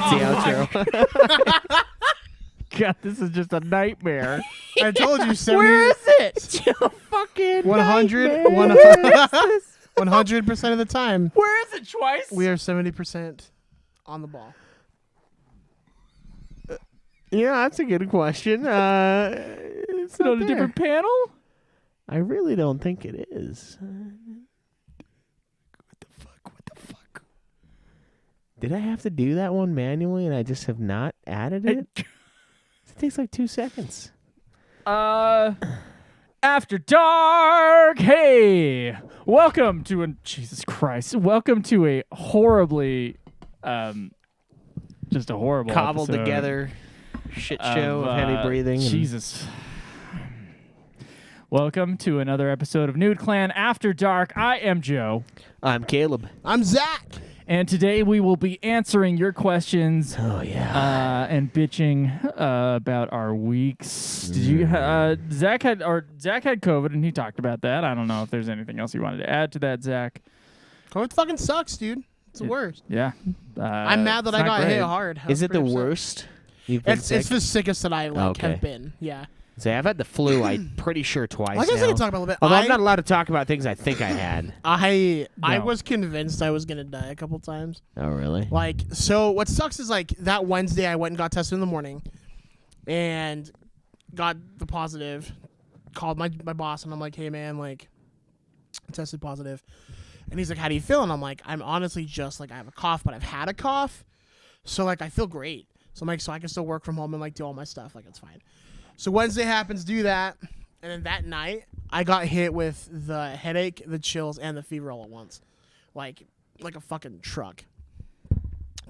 That's the outro. God, this is just a nightmare. I told you 70. Where is it? Fucking 100 nightmare. 100% of the time. Where is it, Twice? We are 70% on the ball. Yeah, that's a good question. Is it on a different panel? I really don't think it is. What the fuck? Did I have to do that one manually and I just have not added it? It takes like 2 seconds. After dark. Hey, welcome to Jesus Christ. Welcome to a horribly, just a horrible Cobbled episode together shit show of heavy breathing. Jesus. Welcome to another episode of Nude Clan After Dark. I am Joe. I'm Caleb. I'm Zach. And today we will be answering your questions. Oh yeah. And bitching about our weeks. Did you? Zach had COVID, and he talked about that. I don't know if there's anything else you wanted to add to that, Zach. COVID fucking sucks, dude. It's the worst. Yeah. I'm mad that I got hit hard. Is it the worst? You've been sick? It's the sickest that I have been. Yeah. Say, I've had the flu. I'm pretty sure twice. I guess now. I can talk about a little bit. Although I'm not allowed to talk about things I think I had. I was convinced I was gonna die a couple times. Oh really? Like, so what sucks is like that Wednesday I went and got tested in the morning, and got the positive. Called my boss and I'm like, hey man, like, I tested positive, and he's like, how do you feel? And I'm like, I'm honestly just like I have a cough, but I've had a cough, so like I feel great. So I'm like, so I can still work from home and like do all my stuff, like it's fine. So Wednesday happens, do that, and then that night I got hit with the headache, the chills, and the fever all at once, like a fucking truck.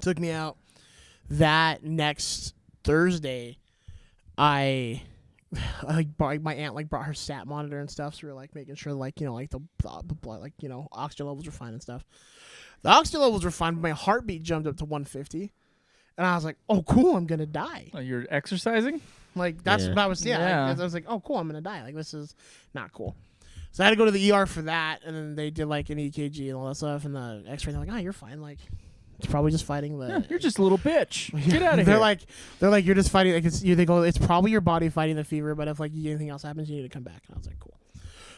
Took me out. That next Thursday, my aunt brought her stat monitor and stuff, so we were like making sure the blood, oxygen levels were fine and stuff. The oxygen levels were fine, but my heartbeat jumped up to 150, and I was like, oh cool, I'm gonna die. Oh, you're exercising? Like, that's what I was, I was like, oh, cool, I'm going to die. Like, this is not cool. So I had to go to the ER for that, and then they did, like, an EKG and all that stuff, and the x-ray, they're like, you're fine. Like, it's probably just fighting the... Yeah, you're just a little bitch. Get out of here. They're like, you're just fighting... Like, they go, it's probably your body fighting the fever, but if, like, anything else happens, you need to come back. And I was like, cool.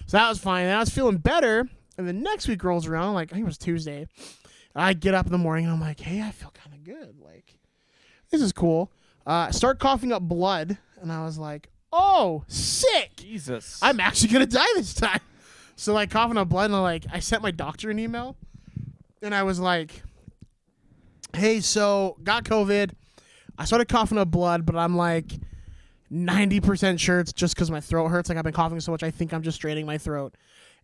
So that was fine. And I was feeling better, and the next week rolls around, like, I think it was Tuesday. I get up in the morning, and I'm like, hey, I feel kind of good. Like, this is cool. Start coughing up blood, and I was like, oh, sick. Jesus. I'm actually going to die this time. So, like, coughing up blood, and I sent my doctor an email, and I was like, hey, so, got COVID. I started coughing up blood, but I'm, like, 90% sure it's just because my throat hurts. Like, I've been coughing so much, I think I'm just straining my throat,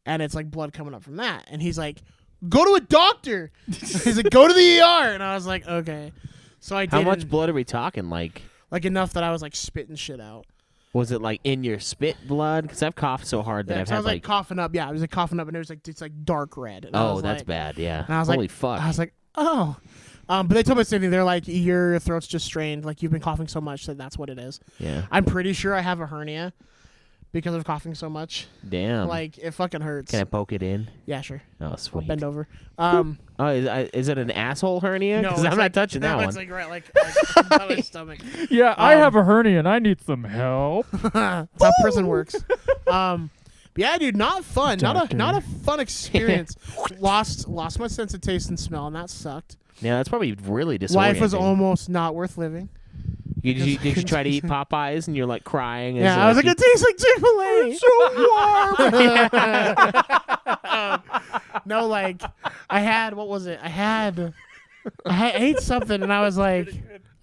and it's, like, blood coming up from that. And he's like, go to a doctor. He's like, go to the ER. And I was like, okay. So I did. How much blood are we talking? Like enough that I was like spitting shit out. Was it like in your spit blood? Because I've coughed so hard that I've had I was like coughing up. Yeah, I was like coughing up, and it was like it's like dark red. And oh, that's bad. Yeah. And I was holy fuck. I was like, oh. But they told me the same thing. They're like, your throat's just strained. Like you've been coughing so much that that's what it is. Yeah. I'm pretty sure I have a hernia because of coughing so much. Damn. Like it fucking hurts. Can I poke it in? Yeah, sure. Oh, sweet. I'll bend over. Oh, is it an asshole hernia? No, because I'm not touching that one. It's like right, like by my stomach. Yeah, I have a hernia and I need some help. That's how prison works. But yeah, dude, not fun. Not a fun experience. Lost my sense of taste and smell, and that sucked. Yeah, that's probably really disorienting. Life was almost not worth living. Did you try to eat Popeyes and you're like crying? Yeah, I was like, it tastes like Chick-fil-A. It's so warm. No, like I had, what was it? I ate something and I was like,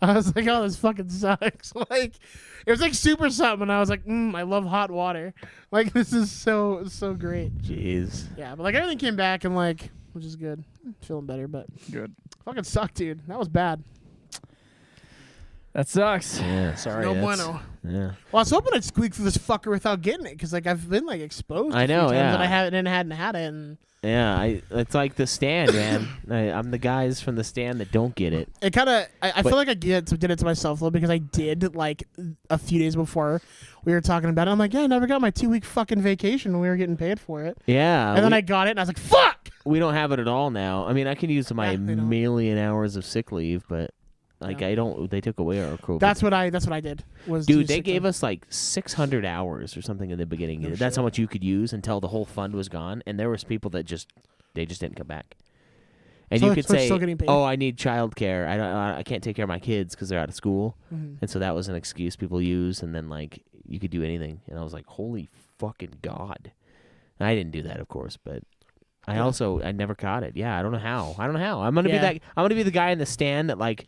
oh, this fucking sucks. Like, it was like super something, and I was like, I love hot water. Like, this is so great. Jeez. Yeah, but like everything came back and like, which is good. Feeling better, but good. Fucking sucked, dude. That was bad. That sucks. Yeah, sorry. No bueno. Yeah. Well, I was hoping I'd squeak through this fucker without getting it, because like I've been like exposed. I know, a few times yeah. that I hadn't had it, and yeah, it's like the stand, man. I'm the guys from the stand that don't get it. It kind of, I feel like I did it to myself though, because I did like a few days before we were talking about it. I'm like, yeah, I never got my 2-week fucking vacation when we were getting paid for it. Yeah. And then I got it, and I was like, fuck. We don't have it at all now. I mean, I can use my million hours of sick leave, but Like Yeah. I don't. They took away our COVID. That's what I did. Was Dude, use they sick gave time. us like 600 hours or something in the beginning. No That's shit. how much you could use until the whole fund was gone. And there was people that just didn't come back. And So you they're could say, still getting paid? "Oh, I need childcare. I can't take care of my kids because they're out of school." Mhm. And so that was an excuse people use. And then like you could do anything. And I was like, "Holy fucking god!" And I didn't do that, of course, but I never caught it. Yeah, I don't know how. I'm gonna be Yeah. I'm gonna be the guy in the stand that like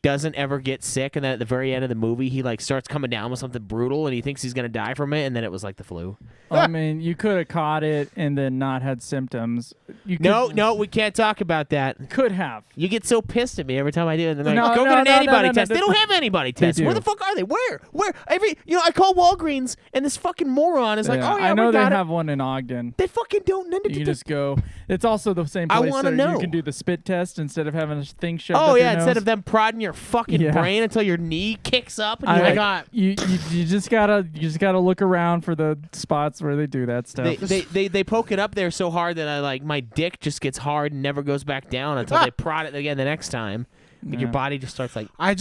doesn't ever get sick, and then at the very end of the movie, he like starts coming down with something brutal, and he thinks he's gonna die from it, and then it was like the flu. I mean, you could have caught it and then not had symptoms. You could, No, we can't talk about that. could have. You get so pissed at me every time I do it. And they're like, No, go no, get an no, antibody no, test. no, They don't have antibody tests. Where do. the fuck are they? Where? I call Walgreens, and this fucking moron is like, Yeah, oh yeah, I know we they got it. have one in Ogden. They fucking don't. You just go. It's also the same I place. wanna so know. You can do the spit test instead of having a thing shoved Oh up yeah, your instead nose. of them prodding your fucking Yeah. brain until your knee kicks up, and I you're like, got you just gotta look around for the spots where they do that stuff. they poke it up there so hard that I like my dick just gets hard and never goes back down until they prod it again the next time. Like your Yeah. body just starts like. I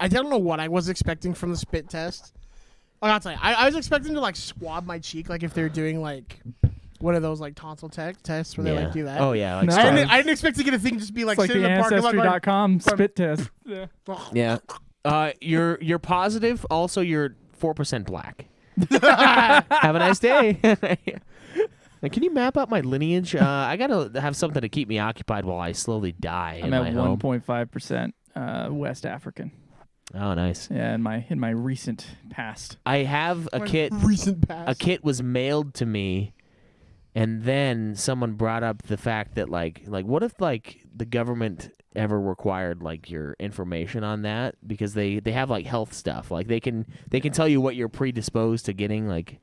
don't know what I was expecting from the spit test. I'll tell you, I was expecting to like swab my cheek, like if they're doing like one of those like tonsil tests where they like do that. Oh yeah, like No. swab. I didn't expect to get a thing just be like It's like sitting the in the parking lot going, Ancestry.com spit test. Yeah. Yeah. You're positive. Also, you're 4% black. Have a nice day. Now, can you map out my lineage? I gotta have something to keep me occupied while I slowly die I'm in my at home. 1.5% West African. Oh, nice. Yeah, in my recent past. I have a kit. recent past. A kit was mailed to me, and then someone brought up the fact that like what if like the government ever required like your information on that, because they have like health stuff, like they can tell you what you're predisposed to getting like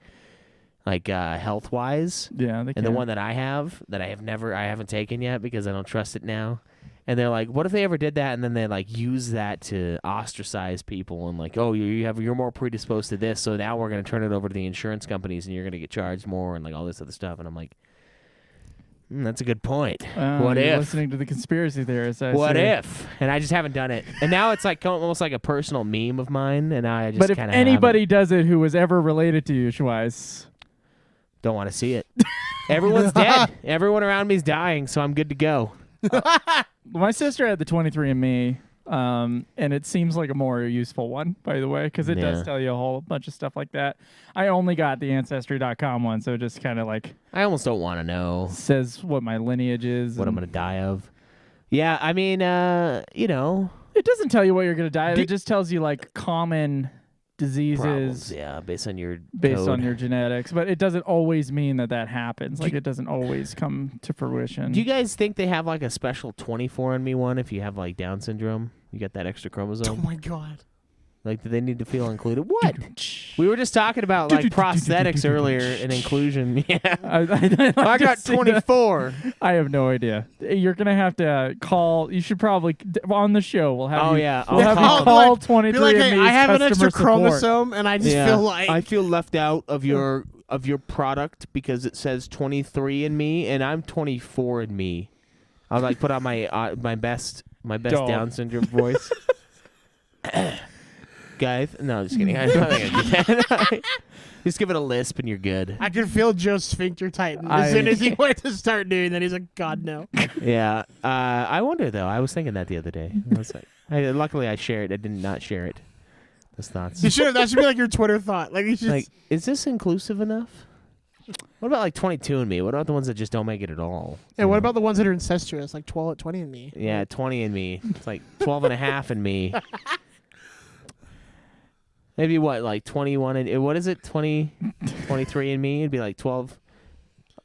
health wise. Yeah, they And the one that I haven't taken yet because I don't trust it now. And they're like, what if they ever did that, and then they like use that to ostracize people and like, oh, you're more predisposed to this, so now we're gonna turn it over to the insurance companies and you're gonna get charged more and like all this other stuff. And I'm like, that's a good point. What you're if? listening to the conspiracy theorists? What if? And I just haven't done it. And now it's like almost like a personal meme of mine. And now I just But if kind of anybody does it who was ever related to you, Schweiss, don't want to see it. Everyone's dead. Everyone around me's dying, so I'm good to go. my sister had the 23andMe, and it seems like a more useful one, by the way, because it Yeah. does tell you a whole bunch of stuff like that. I only got the Ancestry.com one, so it just kind of like I almost don't want to know says what my lineage is. what I'm and gonna die of. Yeah, I mean, you know, It doesn't tell you what you're going to die of. Do- It just tells you like common diseases problems. Yeah, based on your based code. on your genetics, but it doesn't always mean that happens. Like it doesn't always come to fruition. Do you guys think they have like a special 24andMe one if you have like Down syndrome? You got that extra Oh chromosome? my god. Like, do they need to feel included? What? We were just talking about like prosthetics earlier and inclusion. Yeah. I got just seen that. 24. I have no idea. You're gonna have to call. You should probably on the show. We'll have. Oh, you, yeah. We'll I'll have you call. call Be 23andMe's like, hey, I have an extra customer support. chromosome, and I just feel like I feel left out of your product because it says 23andMe and I'm 24andMe. I'll like put on my my best Don't. Down syndrome voice. Guys, no, just kidding. I'm not gonna do that. Just give it a lisp and you're good. I can feel Joe's sphincter tighten I- as soon as he went to start doing that. He's like, God no. Yeah. I wonder though. I was thinking that the other day. I was like, luckily I shared. I did not share it. Those thoughts. You should. That should be like your Twitter thought. Like you should. Like, is this inclusive enough? What about like 22andMe? What about the ones that just don't make it at all? yeah. What about the ones that are incestuous, like 20andMe? Yeah, 20andMe. It's like 12 and a half and me. Maybe what, like 21 and what is it? 23andMe? It'd be like 12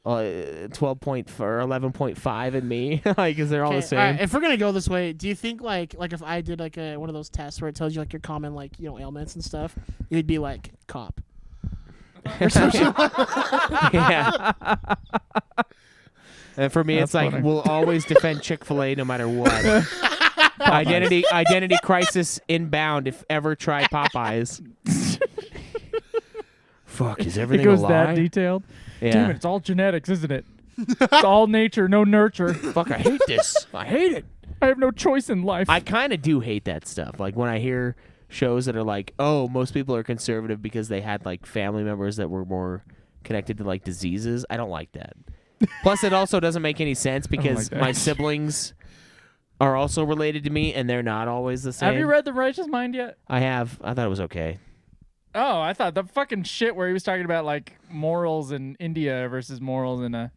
or 11.5 and me. Like, is they're all the Okay, same? alright, if we're gonna go this way, do you think like if I did like one of those tests where it tells you like your common like ailments and stuff, it'd be like cop. Yeah. And for me, That's it's like funny. we'll always defend Chick-fil-A no matter what. Identity crisis inbound. If ever try Popeyes. Fuck, is It everything goes a lie? that detailed. Yeah. Damn it! It's all genetics, isn't it? It's all nature, no nurture. Fuck, I hate this. I hate it. I have no choice in life. I kind of do hate that stuff. Like when I hear shows that are like, oh, most people are conservative because they had like family members that were more connected to like diseases. I don't like that. Plus, it also doesn't make any sense because my siblings are also related to me, and they're not always the same. Have you read The Righteous Mind yet? I have. I thought it was okay. Oh, I thought the fucking shit where he was talking about like morals in India versus morals in a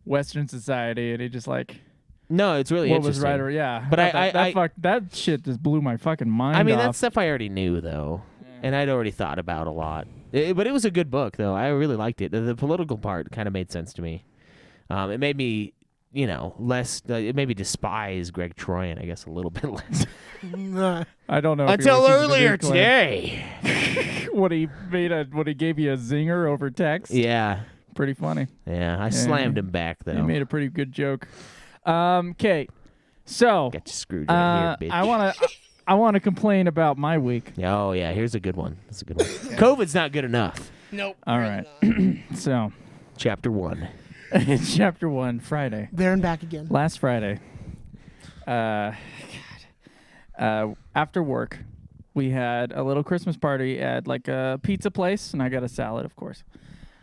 Western society, and he just like No, it's really what was interesting. right or yeah. But that shit just blew my fucking mind. I mean, off. that stuff I already knew though, and I'd already thought about a lot. But it was a good book though. I really liked it. The political part kind of made sense to me. It made me, less. It made me despise Greg Troyan, I guess, a little bit less. I don't know. Until earlier today, when he gave you a zinger over text. Yeah, pretty funny. Yeah, I slammed him back though. He made a pretty good joke. Okay, so got you screwed right here, bitch. I want to complain about my week. Oh yeah, here's a good one. That's a good one. COVID's not good enough. Nope. All right. So, Chapter 1. Chapter 1, Friday. There and back again. Last Friday. After work, we had a little Christmas party at like a pizza place, and I got a salad, of course.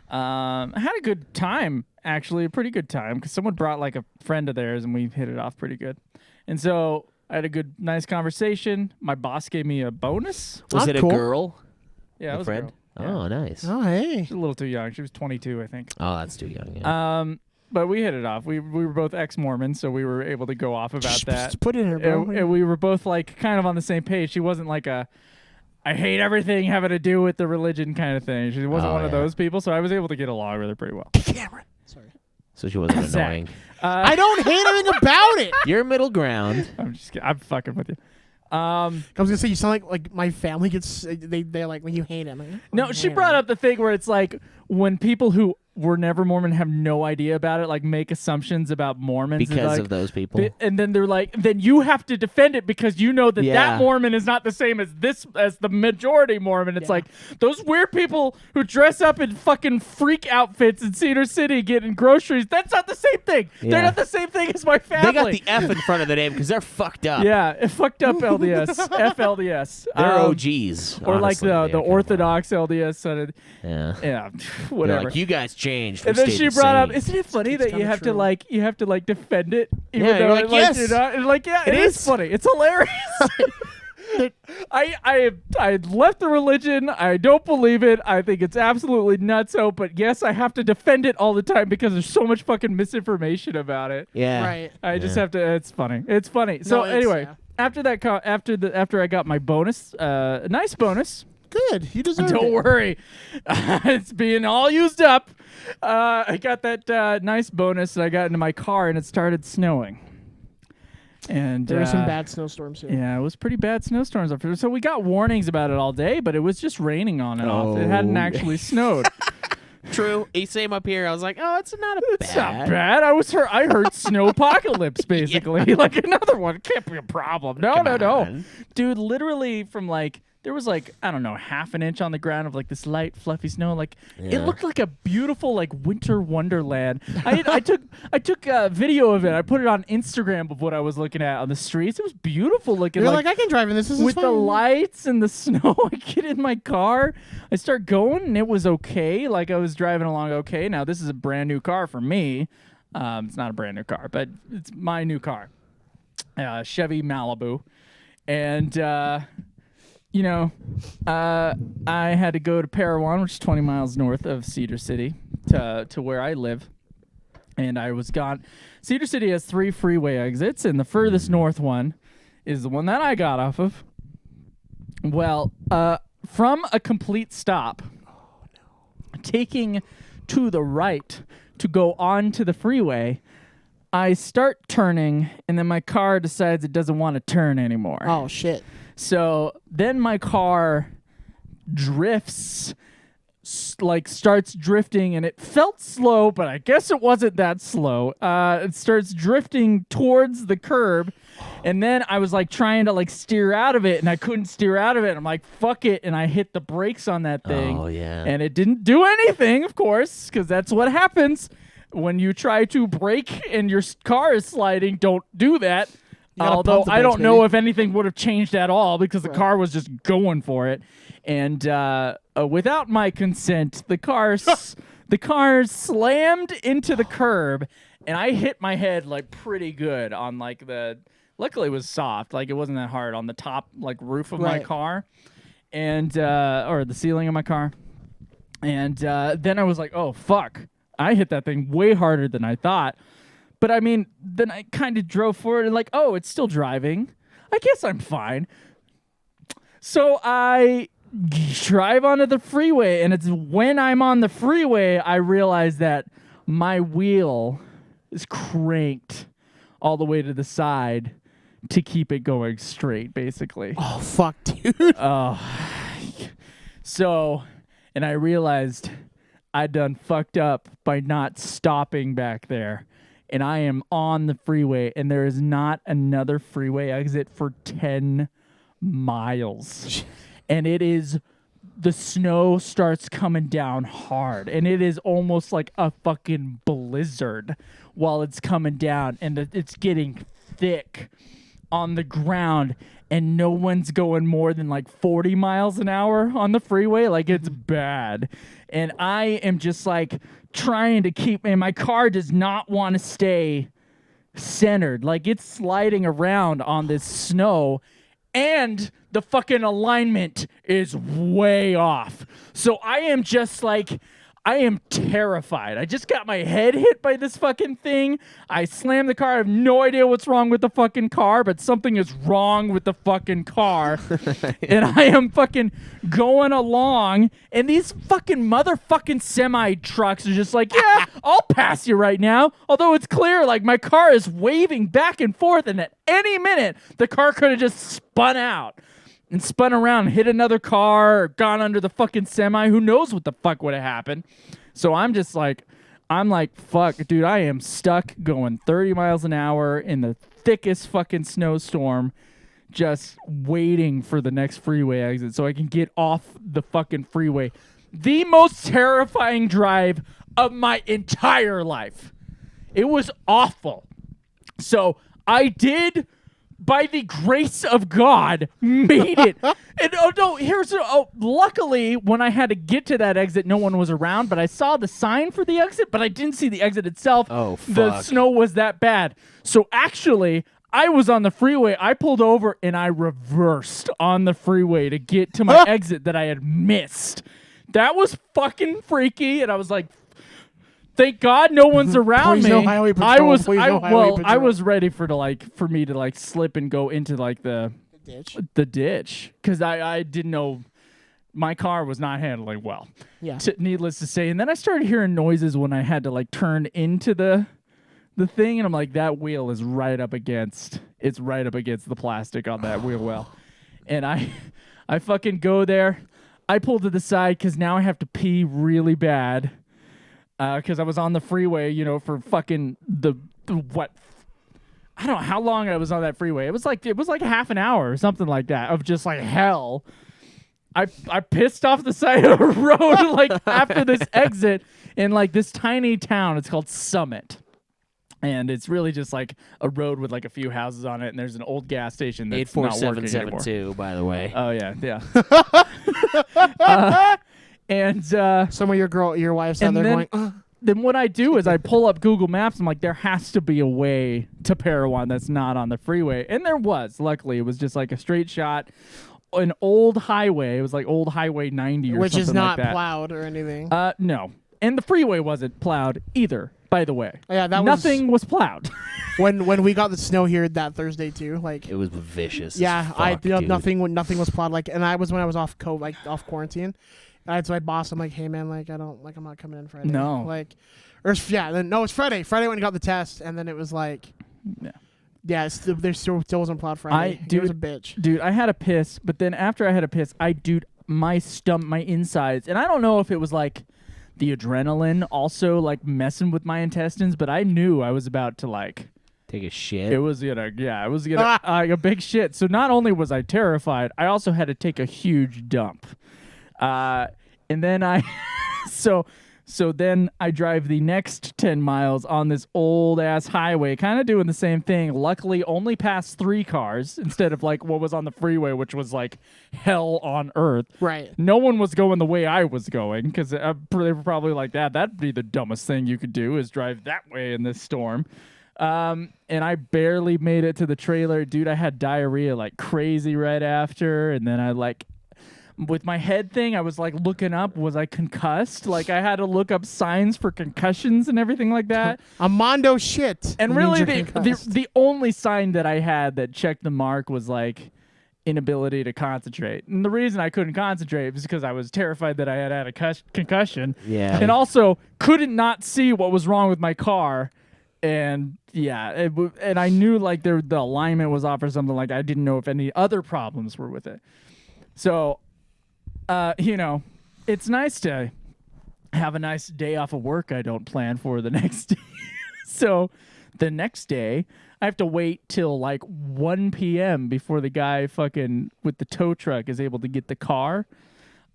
I had a good time, actually, a pretty good time, because someone brought like a friend of theirs, and we hit it off pretty good. And so I had a nice conversation. My boss gave me a bonus. Was it cool. a girl? Yeah, it was friend? a girl. Yeah. Oh, nice. Oh, hey. She's a little too young. She was 22, I think. Oh, that's too young. Yeah. But we hit it off. We were both ex-Mormons, so we were able to go off about that. Just put it in her, bro. And we were both like kind of on the same page. She wasn't like I hate everything having to do with the religion kind of thing. She wasn't one of those people, so I was able to get along with her pretty well. Cameron. Sorry. So she wasn't annoying. I don't hate anything about it. You're middle ground. I'm just kidding. I'm fucking with you. I was gonna say you sound like my family gets they're like when you hate him. Like, No, she brought up the thing where it's like when people who were never Mormon have no idea about it, like make assumptions about Mormons Because like, of those people. and then they're like, then you have to defend it because you know that that Mormon is not the same as the majority Mormon. It's like those weird people who dress up in fucking freak outfits in Cedar City getting groceries. That's not the same thing. Yeah. They're not the same thing as my family. They got the F in front of the name because they're fucked up. Yeah, it fucked up LDS, FLDS. They're OGs. Or honestly. like the They're Orthodox LDS. Yeah. Yeah, They're whatever. like, you guys changed. And We then stayed she the brought up, same." isn't it funny that kinda you have true. to like defend it, even Yeah, though you're like, it, yes. you're not, and like yeah, It it is is. funny. It's hilarious. I left the religion. I don't believe it. I think it's absolutely nutso. But yes, I have to defend it all the time because there's so much fucking misinformation about it. Yeah. Right. I just have to. It's funny. It's funny. So it's- anyway, yeah. after I got my bonus, a nice bonus. Good. You deserve it. Don't worry. It's being all used up. I got that nice bonus, and I got into my car, and it started snowing. And There were some bad snowstorms here. Yeah, it was pretty bad snowstorms up here. So we got warnings about it all day, but it was just raining on and off. It hadn't Oh. actually snowed. True. Same up here. I was like, oh, it's not It's not bad. I heard snowpocalypse, basically. Like another one. Can't be a problem. No. on. Dude, literally from like, there was like, I don't know, half an inch on the ground of like this light, fluffy snow. Like it Yeah. looked like a beautiful like winter wonderland. I took a video of it. I put it on Instagram of what I was looking at on the streets. It was beautiful looking. You're like, I can drive in this. This is with fun. the lights and the snow, I get in my car. I start going, and it was okay. Like I was driving along okay. Now this is a brand new car for me. It's not a brand new car, but it's my new car, Chevy Malibu, and I had to go to Parowan, which is 20 miles north of Cedar City, to where I live. And I was gone. Cedar City has 3 freeway exits, and the furthest north one is the one that I got off of. Well, from a complete stop, taking to the right to go onto the freeway, I start turning, and then my car decides it doesn't want to turn anymore. Oh shit. So then my car drifts, starts drifting, and it felt slow, but I guess it wasn't that slow. It starts drifting towards the curb, and then I was like trying to like steer out of it, and I couldn't steer out of it. I'm like, fuck it, and I hit the brakes on that thing. Oh, yeah. And it didn't do anything, of course, because that's what happens when you try to brake and your car is sliding. Don't do that. gotta Although pump the I brakes, don't know baby. if anything would have changed at all because the Right. car was just going for it. And without my consent, the car slammed into the curb, and I hit my head like pretty good on like the. Luckily, it was soft, like it wasn't that hard on the top like roof of my Right. car, and or the ceiling of my car. And then I was like, oh fuck, I hit that thing way harder than I thought. But I mean, then I kind of drove forward and like, oh, it's still driving. I guess I'm fine. So I drive onto the freeway, and it's when I'm on the freeway I realize that my wheel is cranked all the way to the side to keep it going straight, basically. Oh fuck, dude. So, and I realized I done fucked up by not stopping back there. And I am on the freeway, and there is not another freeway exit for 10 miles. And it is, the snow starts coming down hard, and it is almost like a fucking blizzard while it's coming down, and it's getting thick on the ground, and no one's going more than like 40 miles an hour on the freeway. Like, it's bad. And I am just like trying to keep, and my car does not want to stay centered. Like, it's sliding around on this snow, and the fucking alignment is way off. So I am just like, I am terrified. I just got my head hit by this fucking thing. I slammed the car. I have no idea what's wrong with the fucking car, but something is wrong with the fucking car. And I am fucking going along, and these fucking motherfucking semi trucks are just like, yeah, I'll pass you right now. Although it's clear, like, my car is waving back and forth, and at any minute, the car could have just spun out and spun around, hit another car, or gone under the fucking semi. Who knows what the fuck would have happened? So I'm just like, fuck, dude, I am stuck going 30 miles an hour in the thickest fucking snowstorm, just waiting for the next freeway exit so I can get off the fucking freeway. The most terrifying drive of my entire life. It was awful. So I did, by the grace of God, made it. And luckily, when I had to get to that exit, no one was around, but I saw the sign for the exit, but I didn't see the exit itself. Oh, The fuck. snow was that bad. So actually, I was on the freeway. I pulled over and I reversed on the freeway to get to my exit that I had missed. That was fucking freaky, and I was like, thank God no one's around Please me. no highway patrol. Please no highway I patrol. was ready for me to slip and go into like the ditch because I didn't know my car was not handling well. Yeah. Needless to say, and then I started hearing noises when I had to like turn into the thing, and I'm like, that wheel is right up against the plastic on that wheel well, and I fucking go there. I pull to the side because now I have to pee really bad. Because I was on the freeway, for fucking what? I don't know how long I was on that freeway. It was like half an hour or something like that of just like hell. I pissed off the side of the road like after this exit in like this tiny town. It's called Summit. And it's really just like a road with like a few houses on it, and there's an old gas station that's not working anymore. 84772, by the way. Oh yeah. And Some of your wife's out and there then, going, then what I do is I pull up Google Maps. I'm like, there has to be a way to Parowan that's not on the freeway. And there was. Luckily, it was just like a straight shot, an old highway. It was like old Highway 90 or which something is not like that. plowed or anything. No. And the freeway wasn't plowed either, by the way. Yeah, that Nothing was plowed. when we got the snow here that Thursday too. Like, It was vicious. yeah, as fuck, dude. nothing was plowed. Like, and I was when I was off quarantine. And I told my boss, I'm like, hey man, like I'm not coming in Friday. No. Like, it's Friday. Friday when I got the test, and then it was like, yeah, there still wasn't plowed Friday. It was a bitch. Dude, I had a piss, but then after I had a piss, my insides, and I don't know if it was like the adrenaline also like messing with my intestines, but I knew I was about to like Take a shit. it was gonna a big shit. So not only was I terrified, I also had to take a huge dump. And then I so So then I drive the next 10 miles on this old-ass highway, kind of doing the same thing. Luckily, only past 3 cars instead of like what was on the freeway, which was like hell on earth. Right. No one was going the way I was going because they were probably like, that'd be the dumbest thing you could do is drive that way in this storm. And I barely made it to the trailer. Dude, I had diarrhea like crazy right after, and then I like... With my head thing, I was like looking up, was I concussed? Like I had to look up signs for concussions and everything like that. Mondo shit. And means really you're concussed. the only sign that I had that checked the mark was like inability to concentrate. And the reason I couldn't concentrate was because I was terrified that I had a concussion. Yeah. And also couldn't not see what was wrong with my car. And yeah, and I knew like the alignment was off or something. Like I didn't know if any other problems were with it. So... you know, it's nice to have a nice day off of work I don't plan for the next day. So the next day, I have to wait till like 1 p.m. before the guy fucking with the tow truck is able to get the car.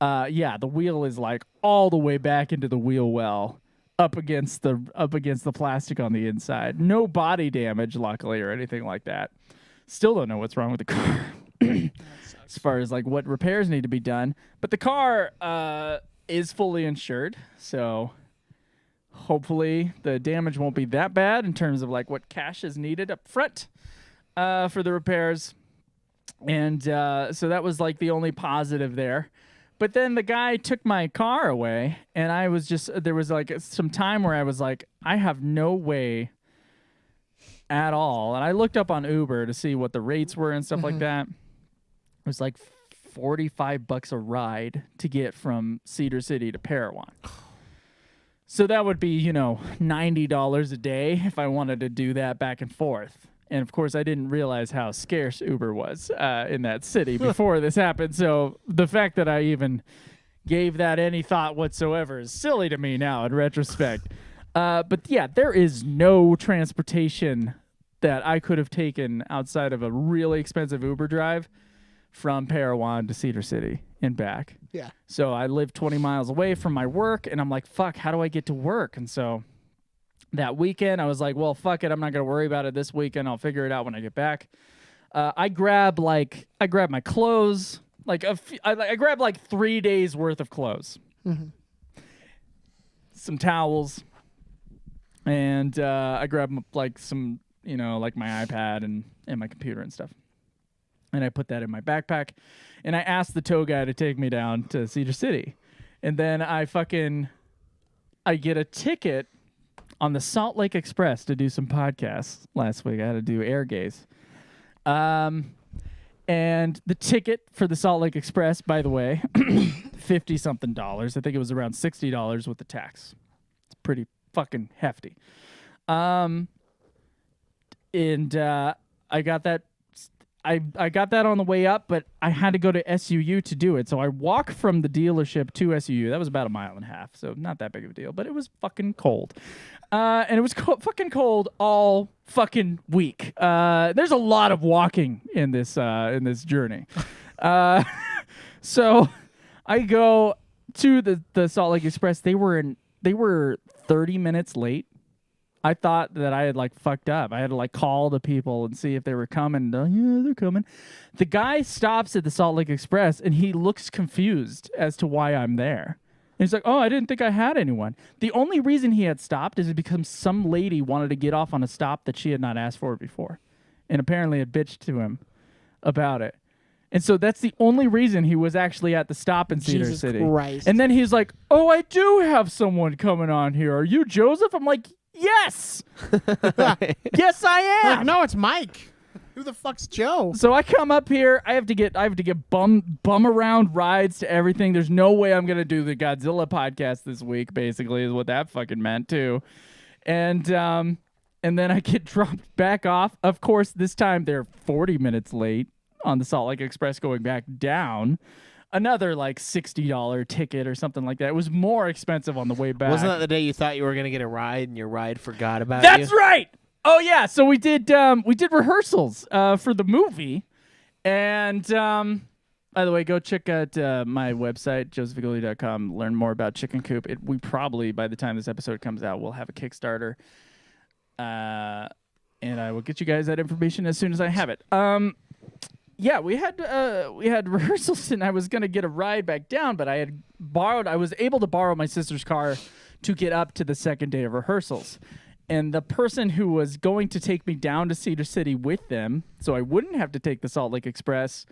Yeah, the wheel is like all the way back into the wheel well, up against the plastic on the inside. No body damage, luckily, or anything like that. Still don't know what's wrong with the car. As far as like what repairs need to be done, but the car is fully insured, so hopefully the damage won't be that bad in terms of like what cash is needed up front for the repairs. And so that was like the only positive there. But then the guy took my car away, and I was just there was like some time where I was like, I have no way at all. And I looked up on Uber to see what the rates were and stuff like that. It was like $45 a ride to get from Cedar City to Parowan. So that would be, you know, $90 a day if I wanted to do that back and forth. And of course, I didn't realize how scarce Uber was in that city before this happened. So the fact that I even gave that any thought whatsoever is silly to me now in retrospect. But yeah, there is no transportation that I could have taken outside of a really expensive Uber drive from Parowan to Cedar City and back. Yeah. So I live 20 miles away from my work, and I'm like, fuck, how do I get to work? And so that weekend, I was like, well, fuck it. I'm not going to worry about it this weekend. I'll figure it out when I get back. I grab my clothes. I grab like 3 days worth of clothes. Mm-hmm. Some towels. And I grab like some, you know, like my iPad and my computer and stuff. And I put that in my backpack, and I asked the tow guy to take me down to Cedar City. And then I get a ticket on the Salt Lake Express to do some podcasts last week. I had to do air gaze. And the ticket for the Salt Lake Express, by the way, $50-something. I think it was around $60 with the tax. It's pretty fucking hefty. And I got that. I got that on the way up, but I had to go to SUU to do it. So I walk from the dealership to SUU. That was about 1.5 miles, so not that big of a deal. But it was fucking cold. And it was fucking cold all fucking week. There's a lot of walking in this journey. So I go to the Salt Lake Express. They were 30 minutes late. I thought that I had like fucked up. I had to like call the people and see if they were coming. Yeah, they're coming. The guy stops at the Salt Lake Express and he looks confused as to why I'm there. And he's like, oh, I didn't think I had anyone. The only reason he had stopped is because some lady wanted to get off on a stop that she had not asked for before. And apparently had bitched to him about it. And so that's the only reason he was actually at the stop in Cedar Jesus City. Christ. And then he's like, oh, I do have someone coming on here. Are you Joseph? I'm like, yes. Yes, I am. Like, no, it's Mike. Who the fuck's Joe? So I come up here. I have to get bum around rides to everything. There's no way I'm gonna do the Godzilla podcast this week. Basically, is what that fucking meant too. And then I get dropped back off. Of course, this time they're 40 minutes late on the Salt Lake Express going back down. Another like $60 ticket or something like that. It was more expensive on the way back. Wasn't that the day you thought you were gonna get a ride and your ride forgot about you? That's right. Oh yeah. So we did rehearsals for the movie, and By the way, go check out my website, josephigoli.com. Learn more about Chicken Coop. We probably, by the time this episode comes out, will have a Kickstarter. And I will get you guys that information as soon as I have it. Yeah, we had rehearsals, and I was gonna get a ride back down, but I was able to borrow my sister's car to get up to the second day of rehearsals. And the person who was going to take me down to Cedar City with them, so I wouldn't have to take the Salt Lake Express,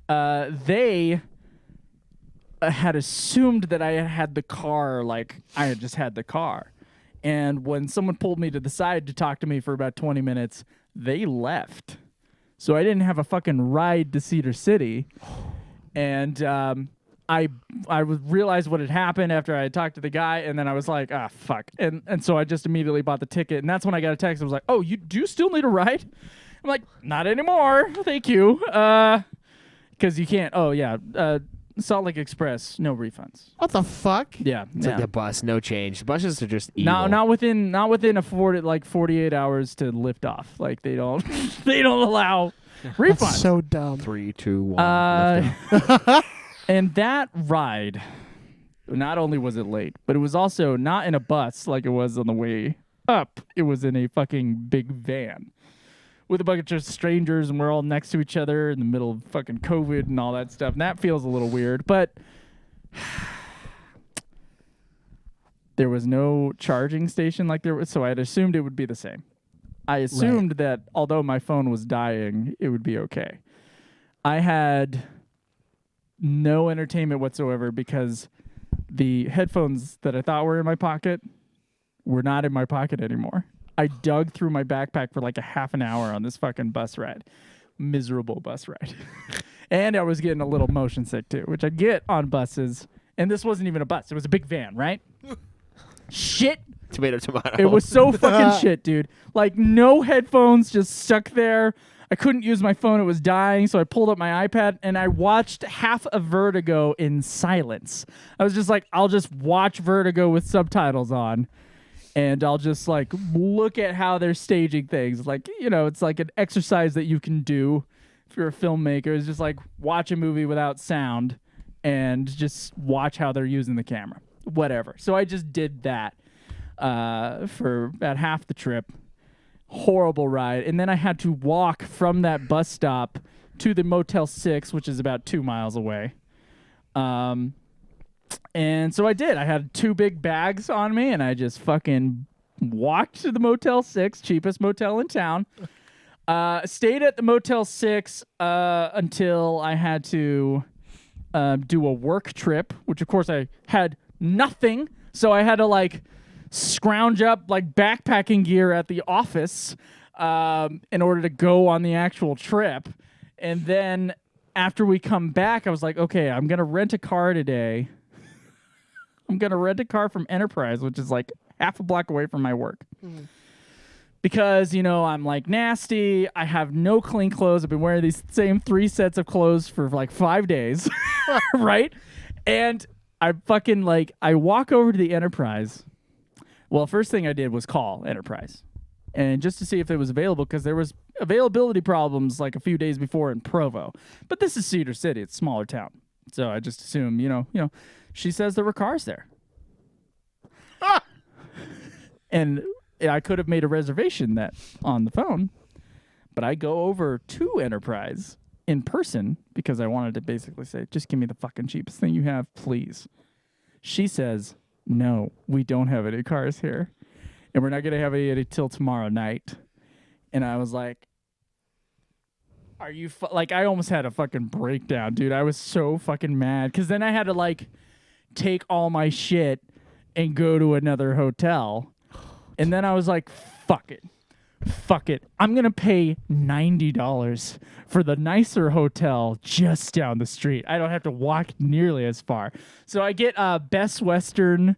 they had assumed that I had the car, like I had just had the car. And when someone pulled me to the side to talk to me for about 20 minutes, they left. So I didn't have a fucking ride to Cedar City. And I realized what had happened after I had talked to the guy, and then I was like, fuck. And so I just immediately bought the ticket, and that's when I got a text. I was like, oh, you do still need a ride? I'm like, not anymore. Thank you. Because you can't. Oh, yeah. Salt Lake Express, no refunds. What the fuck? Yeah. It's like the bus, no change. Buses are just evil. Not within a 48 hours to lift off. Like they don't they don't allow refunds. That's so dumb. 3, 2, 1. And that ride, not only was it late, but it was also not in a bus like it was on the way up. It was in a fucking big van with a bunch of strangers, and we're all next to each other in the middle of fucking COVID and all that stuff. And that feels a little weird, but there was no charging station like there was, so I had assumed it would be the same. I assumed that although my phone was dying, it would be okay. I had no entertainment whatsoever because the headphones that I thought were in my pocket were not in my pocket anymore. I dug through my backpack for like a half an hour on this fucking bus ride. Miserable bus ride. And I was getting a little motion sick too, which I get on buses. And this wasn't even a bus. It was a big van, right? Shit. Tomato. It was so fucking shit, dude. Like no headphones, just stuck there. I couldn't use my phone. It was dying. So I pulled up my iPad and I watched half of Vertigo in silence. I was just like, I'll just watch Vertigo with subtitles on. And I'll just like look at how they're staging things. Like, you know, it's like an exercise that you can do if you're a filmmaker. It's just like watch a movie without sound and just watch how they're using the camera. Whatever. So I just did that for about half the trip. Horrible ride. And then I had to walk from that bus stop to the Motel 6, which is about 2 miles away. And so I did. I had 2 big bags on me, and I just fucking walked to the Motel 6, cheapest motel in town. Stayed at the Motel 6 until I had to do a work trip, which, of course, I had nothing. So I had to, like, scrounge up, like, backpacking gear at the office in order to go on the actual trip. And then after we come back, I was like, okay, I'm going to rent a car today. I'm going to rent a car from Enterprise, which is like half a block away from my work. Because, you know, I'm like nasty. I have no clean clothes. I've been wearing these same 3 sets of clothes for like 5 days. Right? And I fucking like, I walk over to the Enterprise. Well, first thing I did was call Enterprise. And just to see if it was available, because there was availability problems like a few days before in Provo. But this is Cedar City. It's a smaller town. So I just assume, you know, she says there were cars there. And I could have made a reservation that on the phone, but I go over to Enterprise in person because I wanted to basically say, just give me the fucking cheapest thing you have, please. She says, no, we don't have any cars here. And we're not going to have any till tomorrow night. And I was like, are you like, I almost had a fucking breakdown, dude. I was so fucking mad because then I had to like take all my shit and go to another hotel. And then I was like, fuck it. I'm going to pay $90 for the nicer hotel just down the street. I don't have to walk nearly as far. So I get Best Western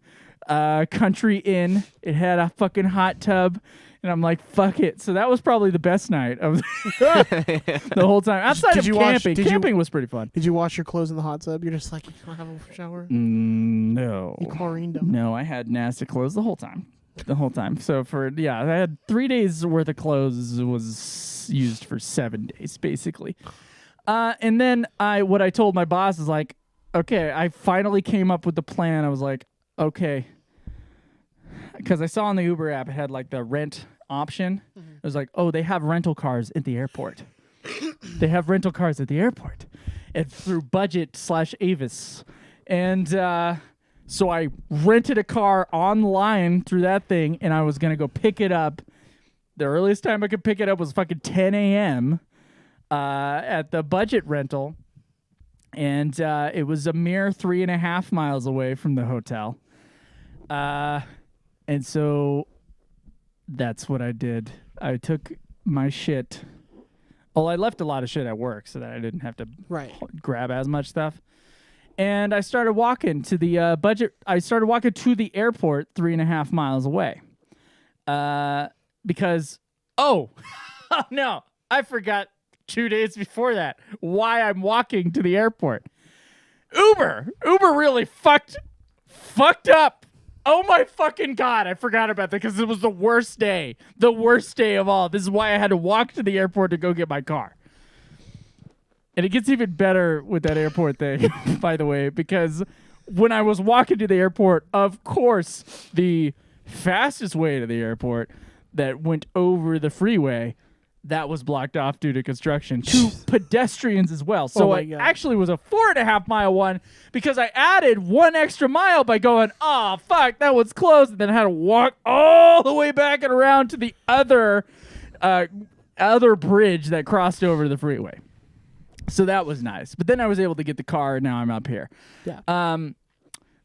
Country Inn. It had a fucking hot tub. And I'm like, fuck it. So that was probably the best night of the whole time. Outside of camping. Camping was pretty fun. Did you wash your clothes in the hot tub? You're just like, you can't have a shower? No. You chlorined them? No, I had nasty clothes the whole time. So I had 3 days worth of clothes was used for 7 days, basically. And then what I told my boss is like, okay, I finally came up with the plan. I was like, okay, because I saw on the Uber app it had like the rent option. It was like, oh, they have rental cars at the airport. They have rental cars at the airport, and through Budget/Avis, and so I rented a car online through that thing, and I was gonna go pick it up. The earliest time I could pick it up was fucking 10 a.m. At the Budget rental, and it was a mere 3.5 miles away from the hotel. And so that's what I did. I took my shit. Well, I left a lot of shit at work so that I didn't have to grab as much stuff. And I started walking to the Budget. I started walking to the airport 3.5 miles away. Because, oh no, I forgot 2 days before that why I'm walking to the airport. Uber really fucked up. Oh my fucking God, I forgot about that because it was the worst day of all. This is why I had to walk to the airport to go get my car. And it gets even better with that airport thing, by the way, because when I was walking to the airport, of course, the fastest way to the airport that went over the freeway, that was blocked off due to construction to pedestrians as well. So it actually was a 4.5 mile one because I added 1 extra mile by going, oh, fuck, that one's closed. And then I had to walk all the way back and around to the other bridge that crossed over the freeway. So that was nice. But then I was able to get the car, and now I'm up here. Yeah.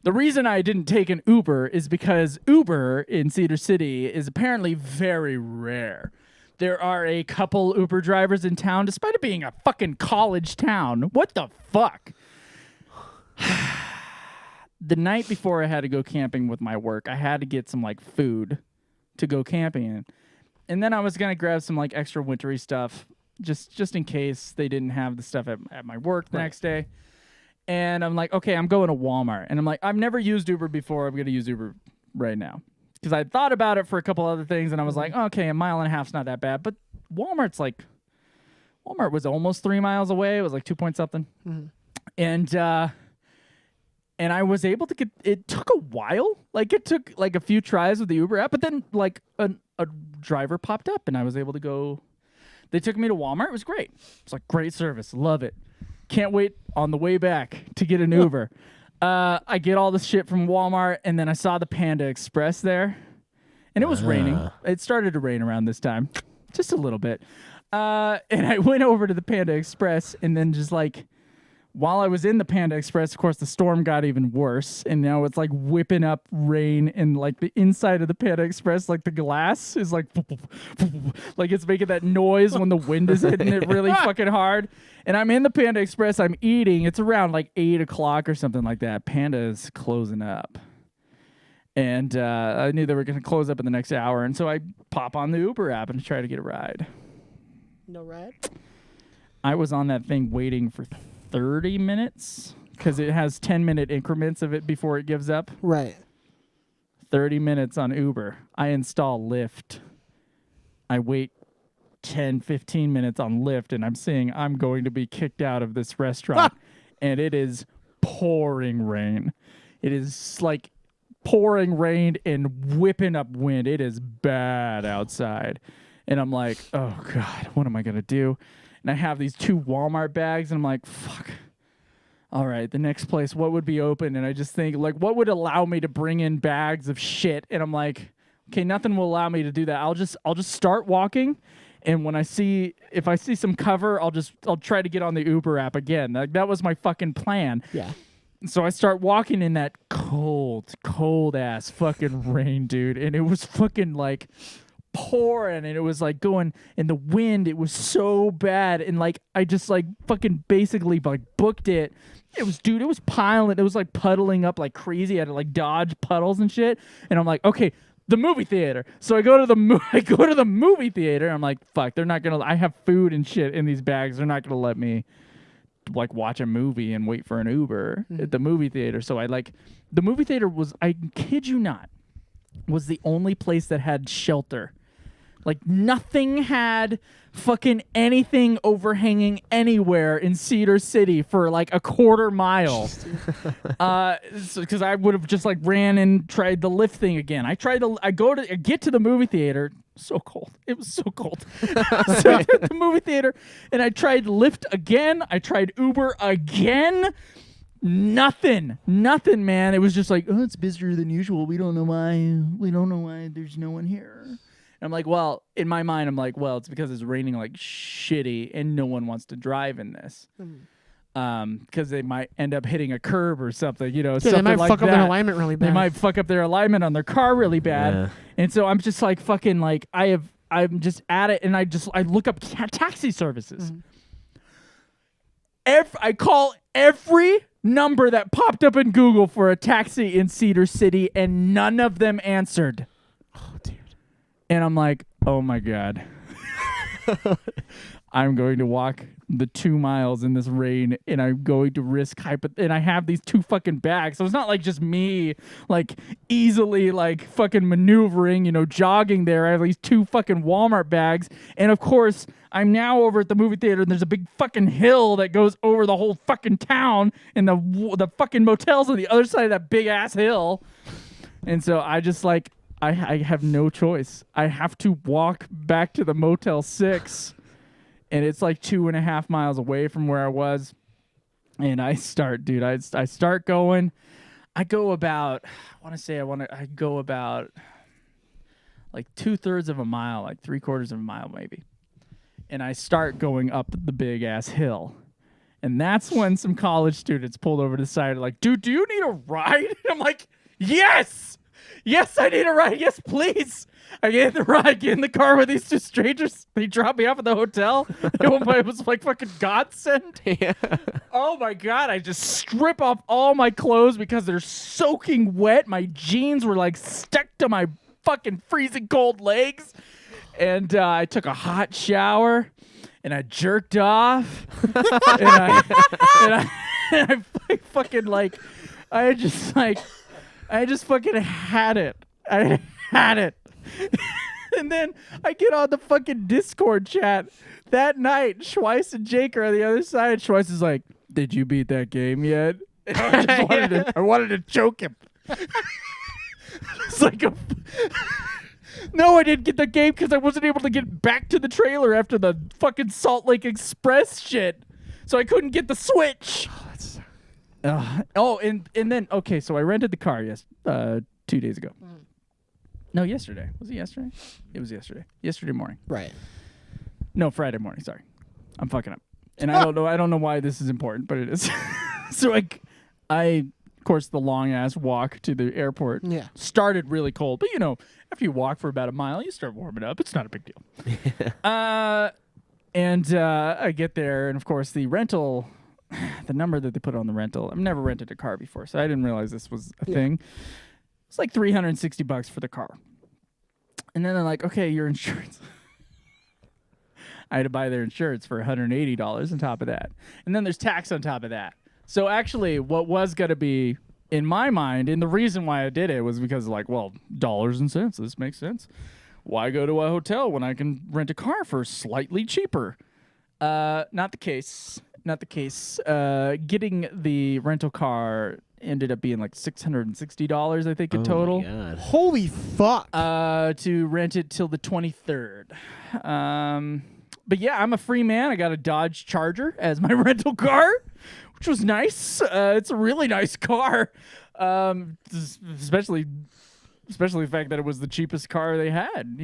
The reason I didn't take an Uber is because Uber in Cedar City is apparently very rare. There are a couple Uber drivers in town, despite it being a fucking college town. What the fuck? The night before I had to go camping with my work, I had to get some like food to go camping in. And then I was going to grab some like extra wintry stuff just in case they didn't have the stuff at my work the next day. And I'm like, okay, I'm going to Walmart. And I'm like, I've never used Uber before. I'm going to use Uber right now. Because I thought about it for a couple other things, and I was like, okay, 1.5 miles not that bad. But Walmart was almost 3 miles away. It was like 2 point something. Mm-hmm. And I was able to it took a while. Like, it took like a few tries with the Uber app, but then like a driver popped up, and I was able to go. They took me to Walmart. It was great. It's like great service. Love it. Can't wait on the way back to get an Uber. I get all this shit from Walmart, and then I saw the Panda Express there, and it was raining. It started to rain around this time, just a little bit. And I went over to the Panda Express, and then just like, while I was in the Panda Express, of course, the storm got even worse, and now it's like whipping up rain, and like the inside of the Panda Express, like the glass is like, like it's making that noise when the wind is hitting it really fucking hard. And I'm in the Panda Express, I'm eating. It's around like 8 o'clock or something like that. Panda is closing up. And I knew they were going to close up in the next hour, and so I pop on the Uber app and try to get a ride. No ride? I was on that thing waiting for 30 minutes because it has 10-minute increments of it before it gives up. Right. 30 minutes on Uber. I install Lyft. I wait 10, 15 minutes on Lyft, and I'm saying I'm going to be kicked out of this restaurant. And it is pouring rain. It is like pouring rain and whipping up wind. It is bad outside. And I'm like, oh, God, what am I going to do? And I have these 2 Walmart bags, and I'm like, fuck. All right, the next place, what would be open? And I just think, like, what would allow me to bring in bags of shit? And I'm like, okay, nothing will allow me to do that. I'll just start walking, and when if I see some cover, I'll try to get on the Uber app again. Like, that was my fucking plan. Yeah. So I start walking in that cold ass fucking rain, dude, and it was fucking like pouring, and it was like going, and the wind, it was so bad, and like I just like fucking basically like booked it. It was piling, it was like puddling up like crazy. I had to like dodge puddles and shit, and I'm like, okay, the movie theater. So I go to the movie theater. I'm like, fuck, they're not gonna. I have food and shit in these bags. They're not gonna let me like watch a movie and wait for an Uber at the movie theater. So the movie theater was, I kid you not, was the only place that had shelter. Like nothing had fucking anything overhanging anywhere in Cedar City for like a quarter mile. Because I would have just like ran and tried the lift thing again. I get to the movie theater. So cold. It was so cold. So I hit the movie theater and I tried Lyft again. I tried Uber again. Nothing, man. It was just like, oh, it's busier than usual. We don't know why there's no one here. And I'm like, well, in my mind, I'm like, well, it's because it's raining like shitty and no one wants to drive in this. Because they might end up hitting a curb or something, Yeah, something they might like fuck up that. their alignment really bad. They might fuck up their alignment on their car really bad. Yeah. And so I'm just like fucking like I'm just at it and I look up taxi services. I call every number that popped up in Google for a taxi in Cedar City and none of them answered. Oh, dude. And I'm like, oh my God. I'm going to walk the 2 miles in this rain and I'm going to risk and I have these 2 fucking bags. So it's not like just me like easily like fucking maneuvering, jogging there. I have these 2 fucking Walmart bags. And of course, I'm now over at the movie theater and there's a big fucking hill that goes over the whole fucking town and the fucking motel's on the other side of that big ass hill. And so I just like, I have no choice. I have to walk back to the Motel 6. And it's like 2.5 miles away from where I was. And I start going. I go about, I go about like 2/3 of a mile, like 3/4 of a mile maybe. And I start going up the big ass hill. And that's when some college students pulled over to the side like, dude, do you need a ride? And I'm like, yes! Yes, I need a ride. Yes, please. I get in the car with these 2 strangers. They dropped me off at the hotel. It was like fucking godsend. Yeah. Oh my God. I just strip off all my clothes because they're soaking wet. My jeans were like stuck to my fucking freezing cold legs. And I took a hot shower and I jerked off. and I fucking like, I just fucking had it. I had it. And then I get on the fucking Discord chat that night. Schweiss and Jake are on the other side. Schweiss is like, "Did you beat that game yet?" And I wanted to choke him. It's like no, I didn't get the game because I wasn't able to get back to the trailer after the fucking Salt Lake Express shit. So I couldn't get the Switch. And then okay, so I rented the car 2 days ago. No, yesterday. Was it yesterday? It was yesterday. Yesterday morning. Right. No, Friday morning. Sorry, I'm fucking up. And I don't know why this is important, but it is. So I, of course, the long ass walk to the airport. Yeah. Started really cold, but after you walk for about a mile, you start warming up. It's not a big deal. And I get there, and of course, the rental. The number that they put on the rental. I've never rented a car before, so I didn't realize this was a thing. It's like $360 for the car. And then they're like, okay, your insurance. I had to buy their insurance for $180 on top of that. And then there's tax on top of that. So actually, what was going to be, in my mind, and the reason why I did it was because, like, well, dollars and cents. This makes sense. Why go to a hotel when I can rent a car for slightly cheaper? Not the case. Not the case. Getting the rental car ended up being like $660, I think, in total. My God. Holy fuck. To rent it till the 23rd. But yeah, I'm a free man. I got a Dodge Charger as my rental car, which was nice. It's a really nice car. Especially the fact that it was the cheapest car they had,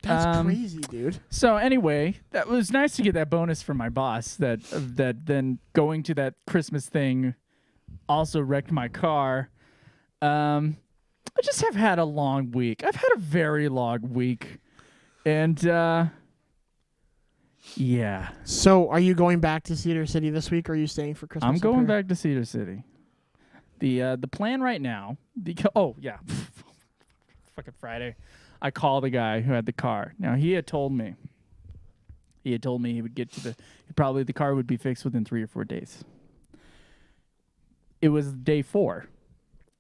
That's crazy, dude. So anyway, that was nice to get that bonus from my boss that then going to that Christmas thing also wrecked my car. I just have had a long week. I've had a very long week. And yeah. So are you going back to Cedar City this week, or are you staying for Christmas? I'm going back to Cedar City. The plan right now, fucking Friday, I called the guy who had the car. Now he had told me he would get to the car would be fixed within 3 or 4 days. It was day 4,